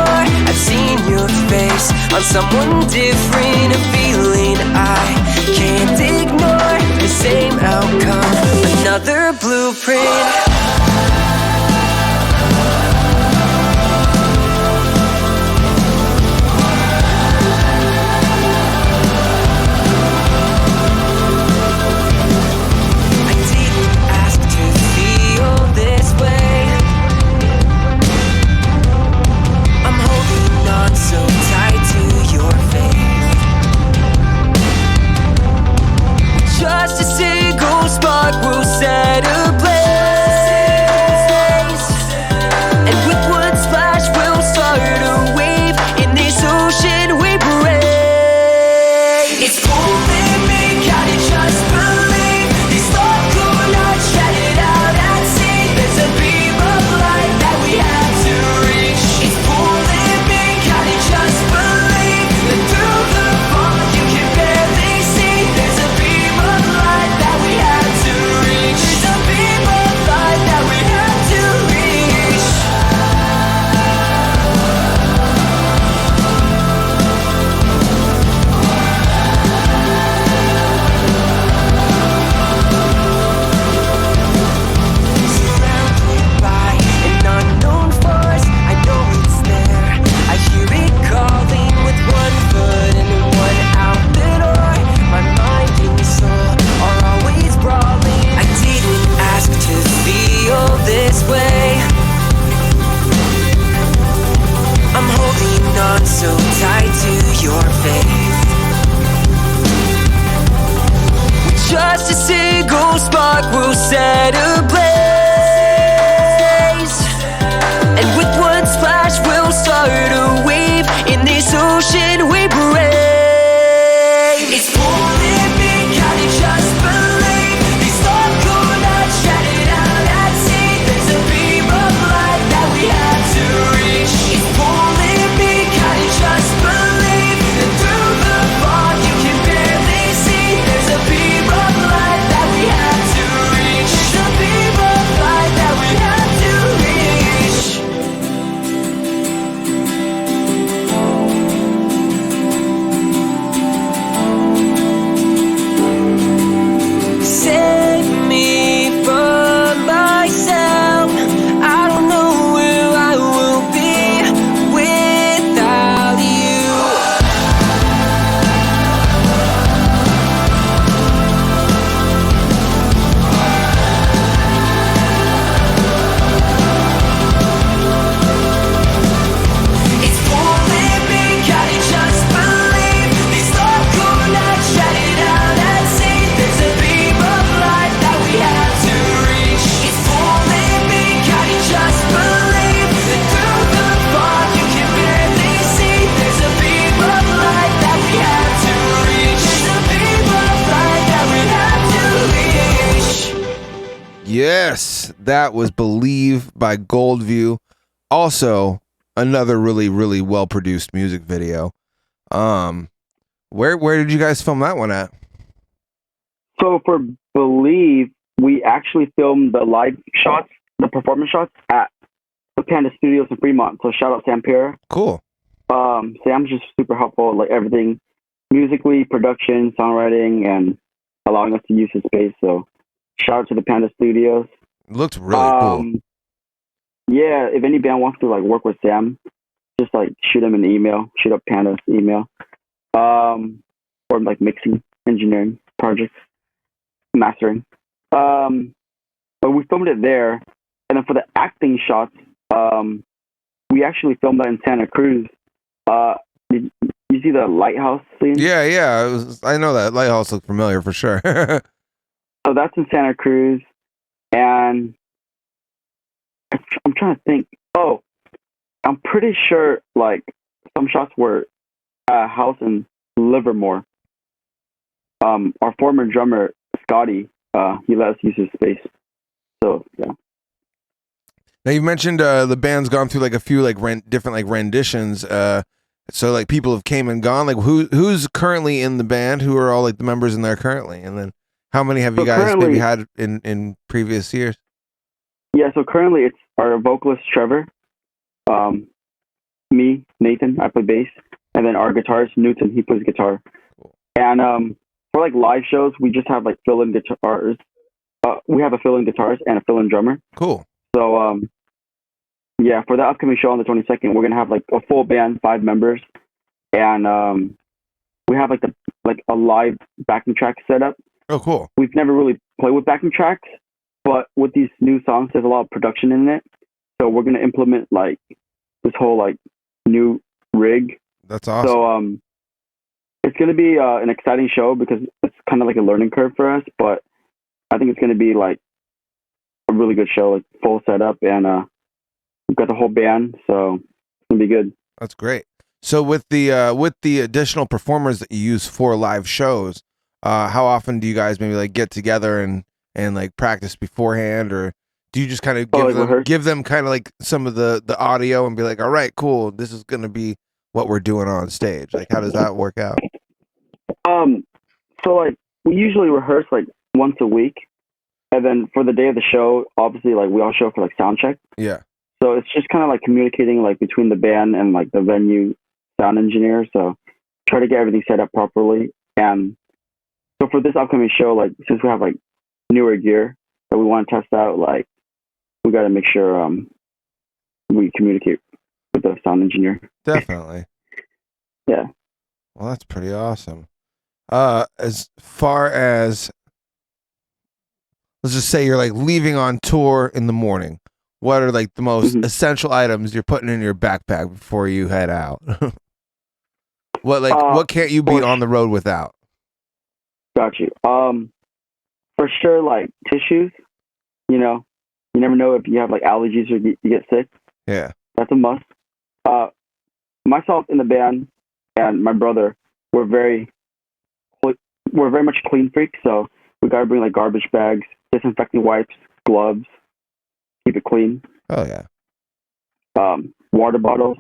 I've seen your face on someone different. A feeling I can't ignore. The same outcome, another blueprint. So tied to your faith. Just a single spark will set ablaze, and with one splash we'll start a wave in this ocean we brave. It's pulling me, gotta just believe. These thoughts could not shut it out at sea. There's a beam of light that we have to reach. It's pulling me, gotta just believe that through the fog you can barely see. There's a beam of light that we have to reach. There's a beam of light that we have to reach. Surrounded by an unknown force, I know it's there. I hear it calling with one foot in and one out the door. My mind and soul are always brawling. I didn't ask to feel this way. I'm holding on so tight to your faith. Just a single spark will set ablaze, and with one splash we'll start a wave in this ocean we brave. It's pulling me, gotta just believe. These thoughts could not shut it out at sea. There's a beam of light that we have to reach. It's pulling me, gotta just believe that through the fog you can barely see. There's a beam of light that we have to reach. There's a beam of light that we have to reach. Save me from myself. I don't know where I will be without you. It's pulling me, gotta just believe. These thoughts could not shut it out at sea. There's a beam of light that we have to reach. It's pulling me, gotta just believe that through the fog you can barely see. There's a beam of light that we have to reach. There's a beam of light that we have to reach. Yes, that was Believe by Goldview Also, another really, really well produced music video. Where did you guys film that one at? So for Believe, we actually filmed the live shots, the performance shots at the Panda Studios in Fremont. So shout out Sam Pera. Cool. Sam's just super helpful, like everything, musically, production, songwriting, and allowing us to use his space. So shout out to the Panda Studios. It looked really cool. Yeah, if any band wants to like work with Sam, just like shoot him an email, shoot up Panda's email. Or like mixing, engineering projects, mastering. But we filmed it there, and then for the acting shots, we actually filmed that in Santa Cruz. Did you see the lighthouse scene? Yeah. I know that lighthouse looked familiar for sure. So that's in Santa Cruz, and I'm trying to think. Oh, I'm pretty sure like some shots were at a house in Livermore. Our former drummer Scotty, he let us use his space. So yeah. Now you mentioned the band's gone through like a few like different like renditions. So like people have came and gone. Like who's currently in the band? Who are all like the members in there currently? And then how many have you guys maybe had in previous years? Yeah, so currently it's our vocalist Trevor, me, Nathan, I play bass, and then our guitarist Newton, he plays guitar. Cool. And for like live shows, we just have like fill-in guitars. We have a fill-in guitarist and a fill-in drummer. Cool. So yeah, for the upcoming show on the 22nd, we're gonna have like a full band, 5 members, and we have like a live backing track set up. Oh, cool. We've never really played with backing tracks, but with these new songs, there's a lot of production in it. So we're gonna implement like this whole like new rig. That's awesome. So it's gonna be an exciting show because it's kind of like a learning curve for us, but I think it's gonna be like a really good show, like full setup, and we've got the whole band, so it's gonna be good. That's great. So with the additional performers that you use for live shows, how often do you guys maybe like get together and like practice beforehand, or do you just kind of give them kind of like some of the audio and be like, all right, cool, this is gonna be what we're doing on stage? Like, how does that work out? So like we usually rehearse like once a week, and then for the day of the show, obviously like we all show up for like sound check. Yeah. So it's just kind of like communicating like between the band and like the venue sound engineer. So try to get everything set up properly. And so for this upcoming show, like since we have like newer gear that we want to test out, like we got to make sure we communicate with the sound engineer. Definitely. Yeah. Well, that's pretty awesome. As far as, let's just say you're like leaving on tour in the morning, what are like the most essential items you're putting in your backpack before you head out? What can't you be on the road without? Got you. For sure, like tissues. You know, you never know if you have like allergies or you get sick. Yeah, that's a must. Myself in the band and my brother, we're very much clean freaks, so we gotta bring like garbage bags, disinfecting wipes, gloves, keep it clean. Oh yeah. Water bottles.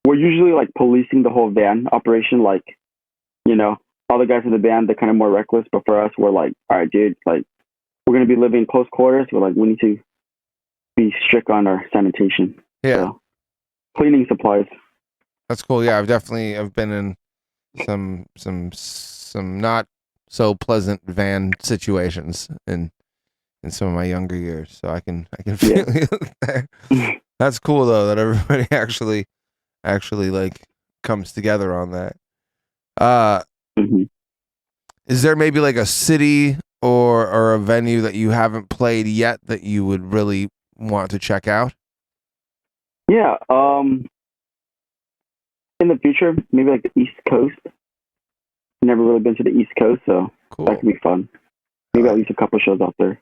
We're usually like policing the whole van operation. Like, you know, all the guys in the band, they're kind of more reckless, but for us, we're like, all right, dude, like we're gonna be living in close quarters. We're like, we need to be strict on our sanitation. Yeah. So, cleaning supplies. That's cool. Yeah, I've been in some not so pleasant van situations in some of my younger years, so I can feel you there. That's cool though that everybody actually like comes together on that. Is there maybe like a city or a venue that you haven't played yet that you would really want to check out? Yeah, in the future, maybe like the East Coast. Never really been to the East Coast, so cool. That could be fun. Maybe at least a couple shows out there.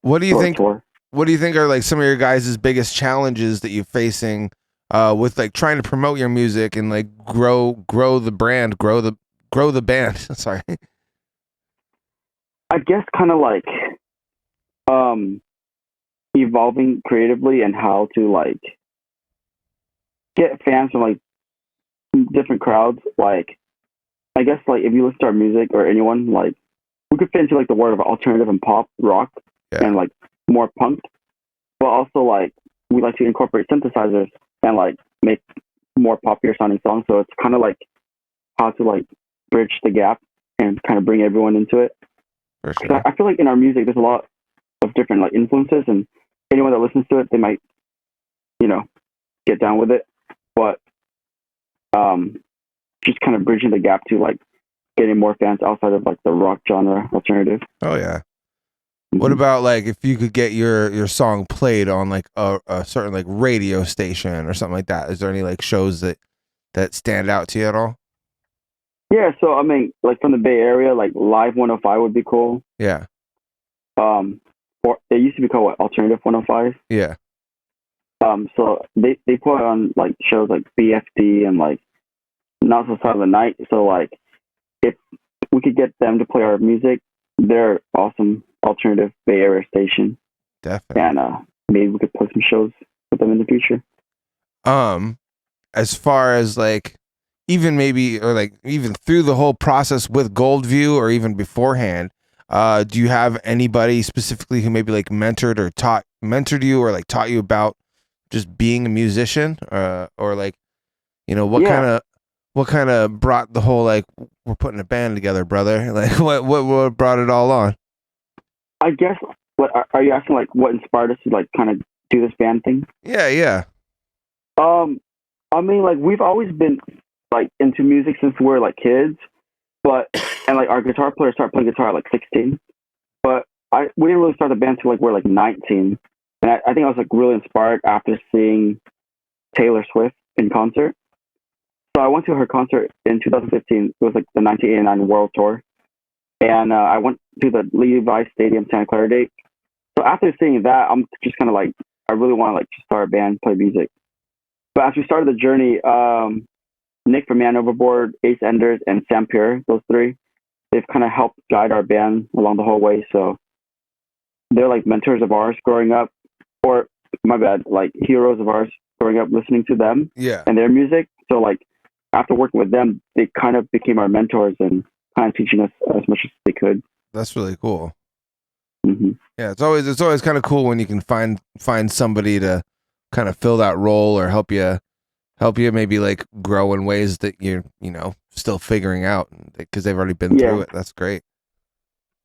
What do you think? What do you think are like some of your guys' biggest challenges that you're facing with like trying to promote your music and like grow the brand, grow the band? Sorry. I guess kind of like, evolving creatively and how to like get fans from like different crowds. Like, I guess like if you listen to our music or anyone, like we could fit into like the world of alternative and pop rock and like more punk, but also like we like to incorporate synthesizers and like make more popular sounding songs. So it's kind of like how to like bridge the gap and kind of bring everyone into it. For sure. I feel like in our music there's a lot of different like influences, and anyone that listens to it, they might, you know, get down with it. But just kind of bridging the gap to like getting more fans outside of like the rock genre alternative. Oh yeah. What about like if you could get your song played on like a certain like radio station or something like that? Is there any like shows that stand out to you at all? Yeah, so I mean, like from the Bay Area, like Live 105 would be cool. Yeah. Or it used to be called what, Alternative 105. Yeah. So they put on like shows like BFD and like Not So Silent Night. So like if we could get them to play our music, they're awesome alternative Bay Area station. Definitely. And maybe we could play some shows with them in the future. As far as like even maybe or like even through the whole process with Goldview or even beforehand, do you have anybody specifically who maybe like mentored you or like taught you about just being a musician, or like, you know, what kind of brought the whole like we're putting a band together, brother? Like what brought it all on? I guess what are you asking, like what inspired us to like kind of do this band thing? Yeah. I mean, like we've always been like into music since we were like kids, and like our guitar player started playing guitar at like 16, but we didn't really start the band till like we're like 19, and I think I was like really inspired after seeing Taylor Swift in concert. So I went to her concert in 2015. It was like the 1989 World Tour, and I went to the Levi Stadium Santa Clara date. So after seeing that, I'm just kind of like, I really want to like start a band, play music. But as we started the journey, Nick from Man Overboard, Ace Enders, and Sam Pierre, those three, they've kind of helped guide our band along the whole way. So they're like mentors of ours growing up, or my bad, like heroes of ours growing up, listening to them and their music. So like after working with them, they kind of became our mentors and kind of teaching us as much as they could. That's really cool. Mm-hmm. Yeah, it's always kind of cool when you can find somebody to kind of fill that role or help you maybe like grow in ways that you're, you know, still figuring out because they've already been through it. That's great.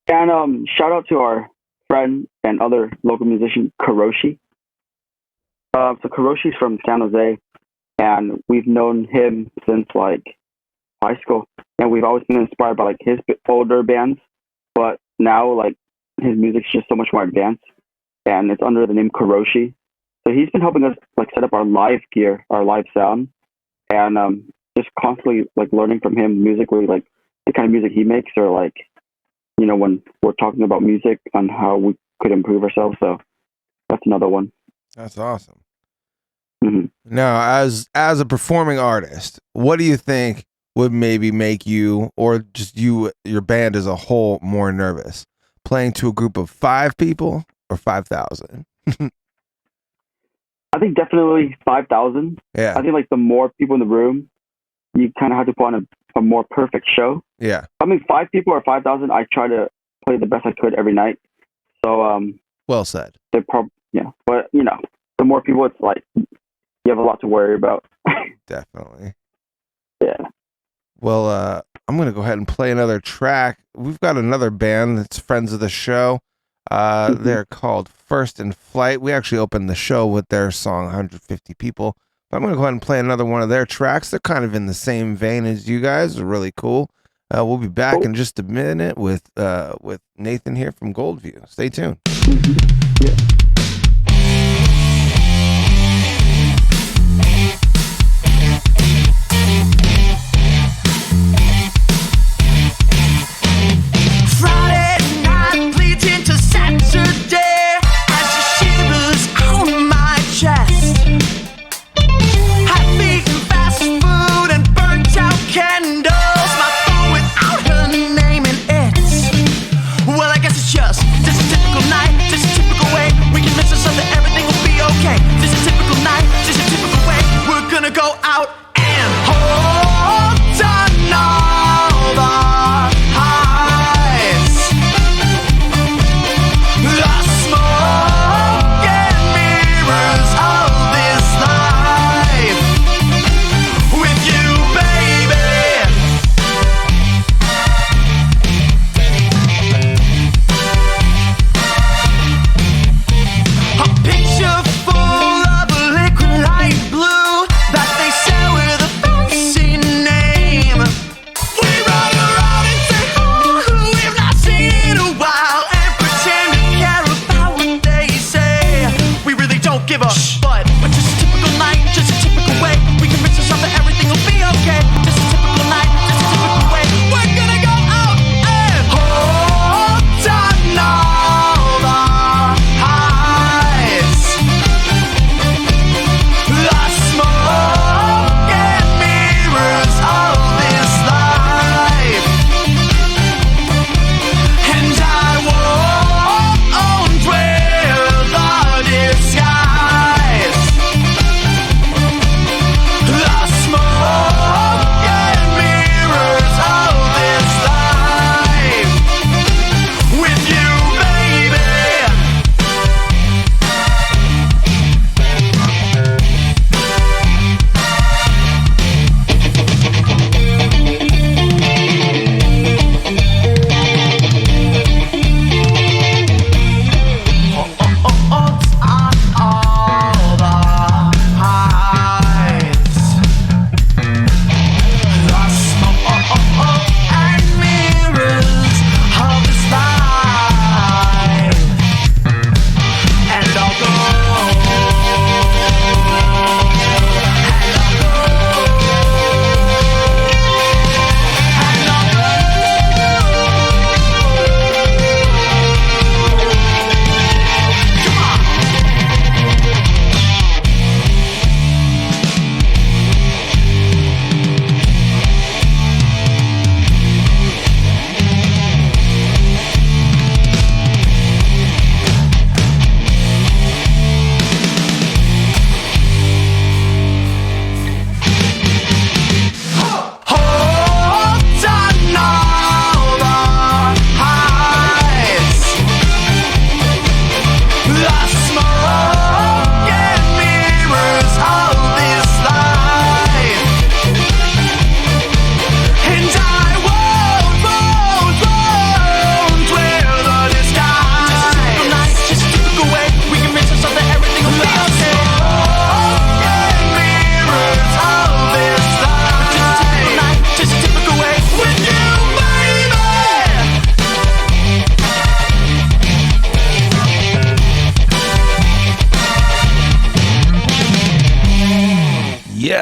And shout out to our friend and other local musician, Karoshi. So Karoshi's from San Jose, and we've known him since like high school, and we've always been inspired by like his older bands, but now like his music's just so much more advanced, and it's under the name Karoshi. So he's been helping us like set up our live gear, our live sound, and just constantly like learning from him musically, like the kind of music he makes, or like, you know, when we're talking about music on how we could improve ourselves. So that's another one. That's awesome. Mm-hmm. Now, as a performing artist, what do you think would maybe make you, or just your band as a whole, more nervous? Playing to a group of 5 people or 5,000? I think definitely 5,000. Yeah. I think like the more people in the room, you kind of have to put on a more perfect show. Yeah. I mean, 5 people or 5,000, I try to play the best I could every night. So, well said. They're but you know, the more people, it's like you have a lot to worry about. Definitely. Yeah. Well, I'm going to go ahead and play another track. We've got another band that's friends of the show. They're called First in Flight. We actually opened the show with their song 150 People. But I'm going to go ahead and play another one of their tracks. They're kind of in the same vein as you guys. They're really cool. We'll be back in just a minute with Nathan here from Goldview. Stay tuned. Yeah. Well, I guess it's just a typical night, just a typical way we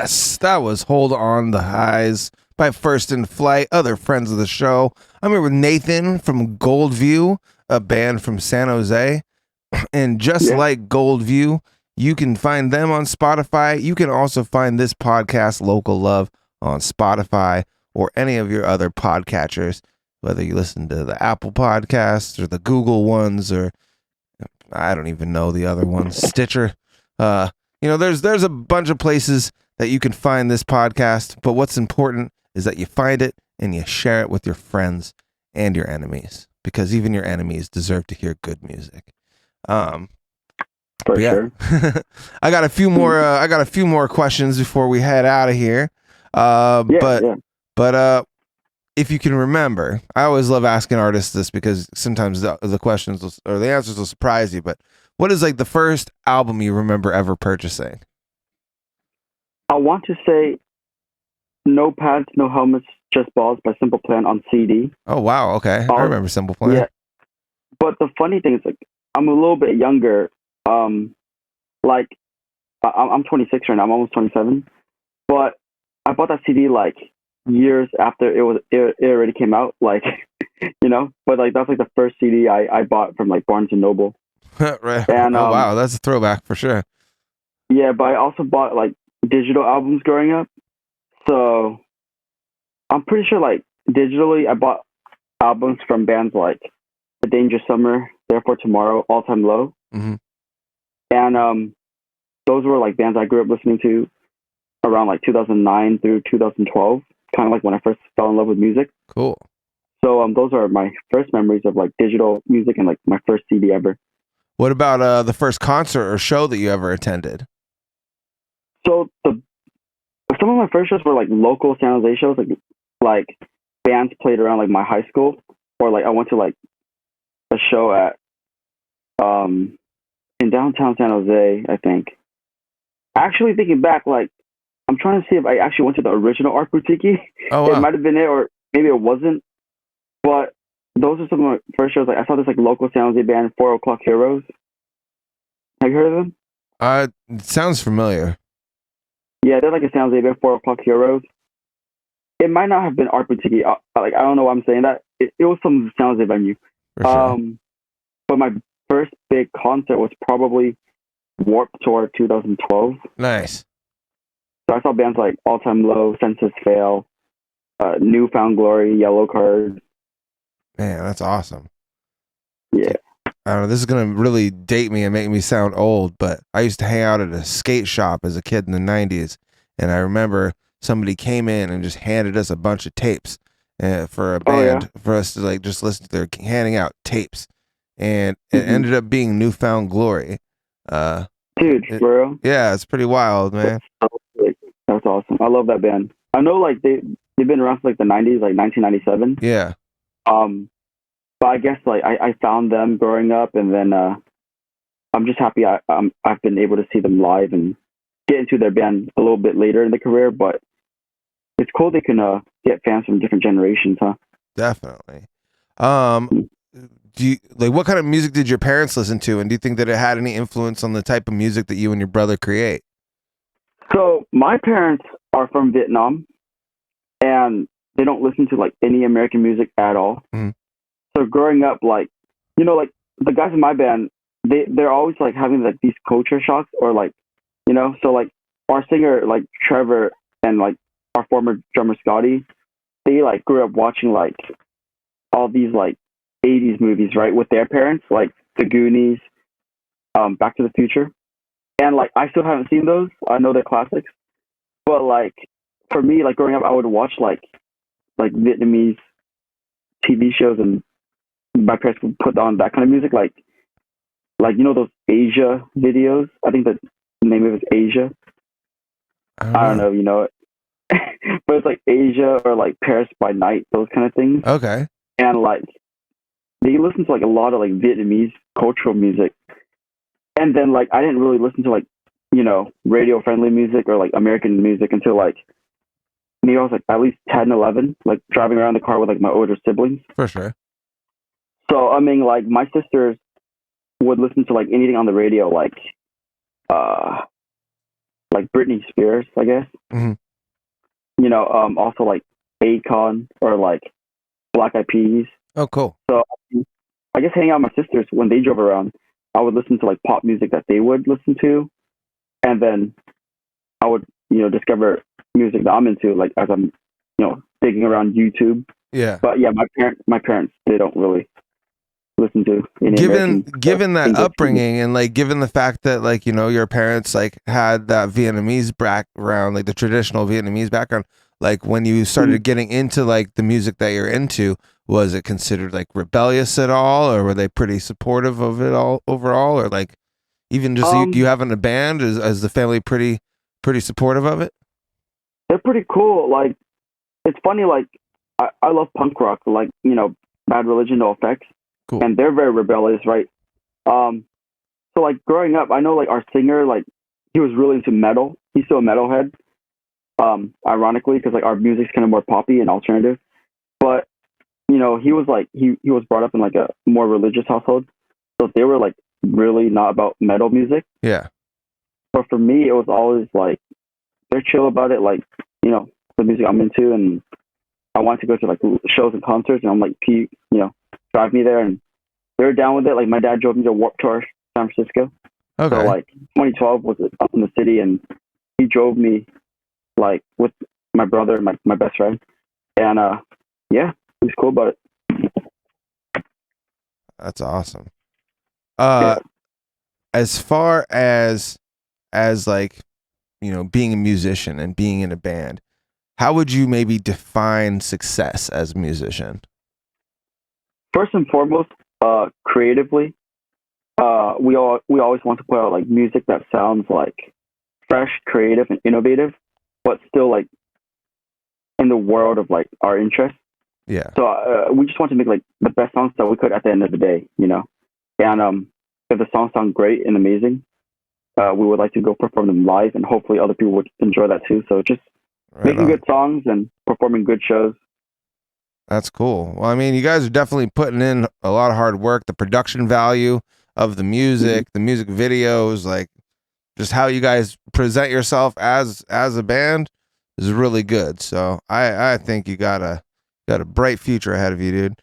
Yes, that was Hold On the Highs by First in Flight, other friends of the show. I'm here with Nathan from Goldview, a band from San Jose. And just like Goldview, you can find them on Spotify. You can also find this podcast, Local Love, on Spotify or any of your other podcatchers, whether you listen to the Apple podcasts or the Google ones, or I don't even know the other ones, Stitcher. There's a bunch of places that you can find this podcast, but what's important is that you find it and you share it with your friends and your enemies, because even your enemies deserve to hear good music. For sure. I got a few more questions before we head out of here. But if you can remember, I always love asking artists this because sometimes the questions or the answers will surprise you. But what is like the first album you remember ever purchasing? I want to say No Pads, No Helmets, Just Balls by Simple Plan on CD. Oh, wow. Okay. I remember Simple Plan. Yeah. But the funny thing is, like, I'm a little bit younger. I'm 26 right now. I'm almost 27. But I bought that CD like years after it already came out. Like, but like that's like the first CD I bought from like Barnes and Noble. Right. And, wow, that's a throwback for sure. Yeah, but I also bought like digital albums growing up. So I'm pretty sure like digitally I bought albums from bands like The Dangerous Summer, Therefore Tomorrow, All Time Low. Mm-hmm. And those were like bands I grew up listening to around like 2009 through 2012, kind of like when I first fell in love with music. Cool. So those are my first memories of like digital music and like my first CD ever. What about the first concert or show that you ever attended? So some of my first shows were like local San Jose shows, like bands played around like my high school, or like I went to like a show at in downtown San Jose, I think. Actually, thinking back, like I'm trying to see if I actually went to the original Art Boutique. Oh, wow. It might have been it, or maybe it wasn't. But those are some of my first shows. Like I saw this like local San Jose band, 4 O'Clock Heroes. Have you heard of them? It sounds familiar. Yeah, they're like a San Jose band, 4 O'Clock Heroes. It might not have been Art Boutique. Like I don't know why I'm saying that. It was some San Jose venue. For sure. But my first big concert was probably Warped Tour 2012. Nice. So I saw bands like All Time Low, Census Fail, Newfound Glory, Yellow Card. Man, that's awesome. Yeah. I don't know, this is going to really date me and make me sound old, but I used to hang out at a skate shop as a kid in the 90s, and I remember somebody came in and just handed us a bunch of tapes for a band for us to like just listen to. They're handing out tapes, and it ended up being Newfound Glory. Dude, for real? Yeah, it's pretty wild, man. That's awesome. I love that band. I know like they've been around since like the 90s, like 1997. Yeah. But I guess like I found them growing up, and then I'm just happy I've been able to see them live and get into their band a little bit later in the career. But it's cool they can get fans from different generations, huh? Definitely. Do you like what kind of music did your parents listen to, and do you think that it had any influence on the type of music that you and your brother create? So my parents are from Vietnam, and they don't listen to like any American music at all. Mm-hmm. So growing up, like like the guys in my band, they're always like having like these culture shocks, or like so like our singer like Trevor and like our former drummer Scotty, they like grew up watching like all these like 80s movies, right, with their parents, like The Goonies, Back to the Future. And like I still haven't seen those. I know they're classics. But like for me, like growing up, I would watch like Vietnamese TV shows, and my parents would put on that kind of music, like those Asia videos. I think the name of it is Asia. I don't know if you know it. But it's like Asia or like Paris by Night, those kind of things. Okay. And like they listen to like a lot of like Vietnamese cultural music. And then like I didn't really listen to like, radio friendly music or like American music until like maybe I was like at least 10, 11, like driving around the car with like my older siblings. For sure. So I mean like my sisters would listen to like anything on the radio, like like Britney Spears, I guess. Mhm. You know, also like Akon or like Black Eyed Peas. Oh, cool. So I guess hanging out with my sisters when they drove around, I would listen to like pop music that they would listen to, and then I would, you know, discover music that I'm into, like as I'm, you know, digging around YouTube. Yeah. But yeah, my parents, they don't really listen to any Given that English upbringing and like given the fact that like, you know, your parents like had that Vietnamese background, like the traditional Vietnamese background, like when you started getting into like the music that you're into, was it considered like rebellious at all, or were they pretty supportive of it all overall, or like even just you having a band, is the family pretty supportive of it? They're pretty cool. Like, it's funny, like I love punk rock, like, you know, Bad Religion, No Effects. Cool. And they're very rebellious, right? So like growing up, I know like our singer, like he was really into metal. He's still a metalhead. Ironically, because like our music's kind of more poppy and alternative. But you know, he was like he was brought up in like a more religious household, so they were like really not about metal music. Yeah. But for me, it was always like they're chill about it, like, you know, the music I'm into, and I want to go to like shows and concerts, and I'm like, you know, drive me there, and they're down with it. Like my dad drove me to Warped Tour, San Francisco. Okay. So like 2012 was up in the city, and he drove me like with my brother and my best friend, and yeah, he was cool about it. That's awesome. Yeah. As far as like, you know, being a musician and being in a band, how would you maybe define success as a musician? First and foremost, creatively, we always want to put out like music that sounds like fresh, creative, and innovative, but still like in the world of like our interests. Yeah. So we just want to make like the best songs that we could at the end of the day, you know. And if the songs sound great and amazing, we would like to go perform them live, and hopefully other people would enjoy that too. So just making good songs and performing good shows. That's cool. Well, I mean, you guys are definitely putting in a lot of hard work. The production value of the music, the music videos, like just how you guys present yourself as a band is really good. So I think you got a bright future ahead of you, dude.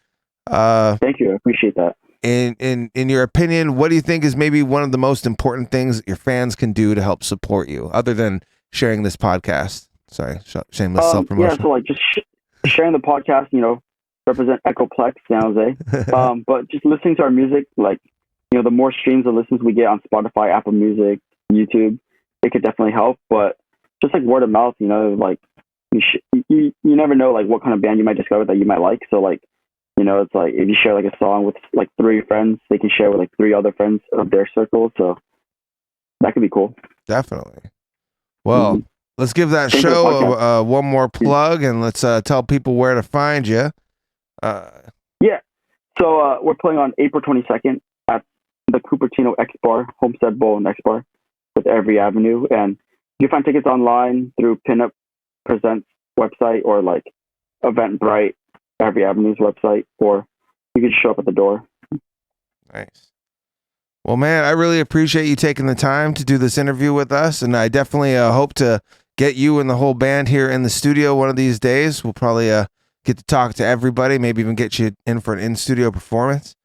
Thank you. I appreciate that. In your opinion, what do you think is maybe one of the most important things that your fans can do to help support you, other than sharing this podcast? Sorry, shameless self-promotion. Yeah, so like just sharing the podcast, you know, represent Echoplex, San Jose. But just listening to our music, like, you know, the more streams and listens we get on Spotify, Apple Music, YouTube, it could definitely help. But just like word of mouth, you know, like you never know like what kind of band you might discover that you might like. So like, you know, it's like if you share like a song with like 3 friends, they can share with like 3 other friends of their circle. So that could be cool. Definitely. Well, let's give that show one more plug, and let's tell people where to find you. Yeah. So we're playing on April 22nd at the Cupertino X Bar, Homestead Bowl and X Bar with Every Avenue. And you can find tickets online through Pinup Presents website or like Eventbrite, Every Avenue's website, or you can show up at the door. Nice. Well, man, I really appreciate you taking the time to do this interview with us, and I definitely hope to get you and the whole band here in the studio one of these days. We'll probably get to talk to everybody, maybe even get you in for an in-studio performance.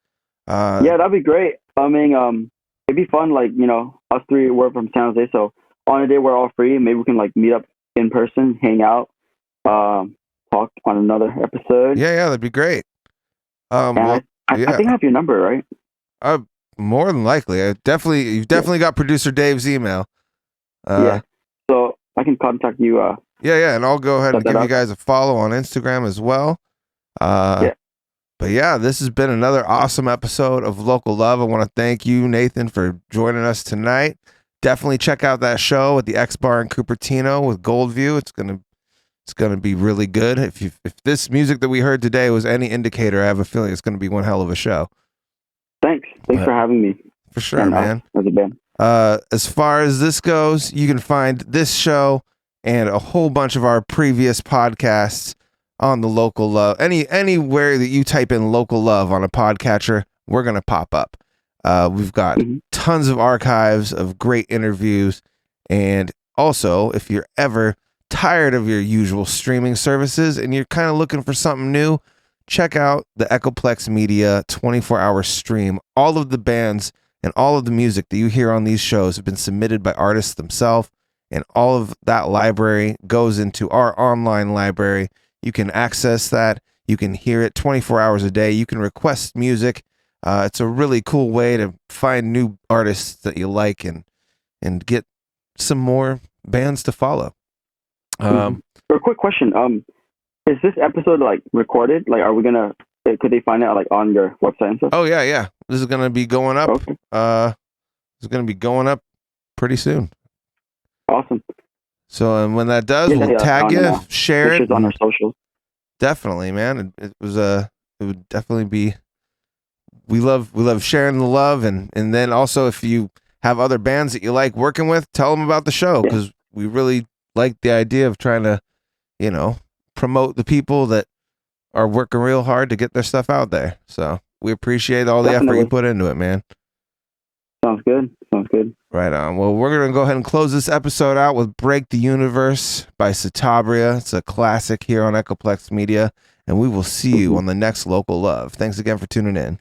Yeah, that'd be great. I mean, it'd be fun, like, you know, us 3, we're from San Jose, so on a day we're all free, maybe we can like meet up in person, hang out, talk on another episode. Yeah, that'd be great. I think I have your number, right? More than likely. You've definitely got producer Dave's email. Yeah. So I can contact you. Yeah, and I'll go ahead and give you guys a follow on Instagram as well. Yeah. But yeah, this has been another awesome episode of Local Love. I want to thank you, Nathan, for joining us tonight. Definitely check out that show at the X Bar in Cupertino with Goldview. It's gonna be really good. If this music that we heard today was any indicator, I have a feeling it's gonna be one hell of a show. Thanks for having me. For sure, man. As a band. As far as this goes, you can find this show and a whole bunch of our previous podcasts on the Local Love. Anywhere that you type in Local Love on a podcatcher, we're gonna pop up. We've got tons of archives of great interviews, and Also, if you're ever tired of your usual streaming services and you're kind of looking for something new, check out the Echoplex Media 24-hour stream. All of the bands and all of the music that you hear on these shows have been submitted by artists themselves, and all of that library goes into our online library. You can access that. You can hear it 24 hours a day. You can request music. It's a really cool way to find new artists that you like and get some more bands to follow. A quick question. Is this episode like recorded? Like, are we gonna? Could they find it like on your website and stuff? Oh yeah. This is gonna be going up. Okay. It's gonna be going up pretty soon. Awesome. So, and when that does, we'll tag you, share it on our socials. Definitely, man. It would definitely be. We love sharing the love, and then also if you have other bands that you like working with, tell them about the show, because we really like the idea of trying to, promote the people that are working real hard to get their stuff out there. So we appreciate all the effort you put into it, man. Sounds good. Right on. Well, we're going to go ahead and close this episode out with Break the Universe by Satabria. It's a classic here on Echoplex Media, and we will see you on the next Local Love. Thanks again for tuning in.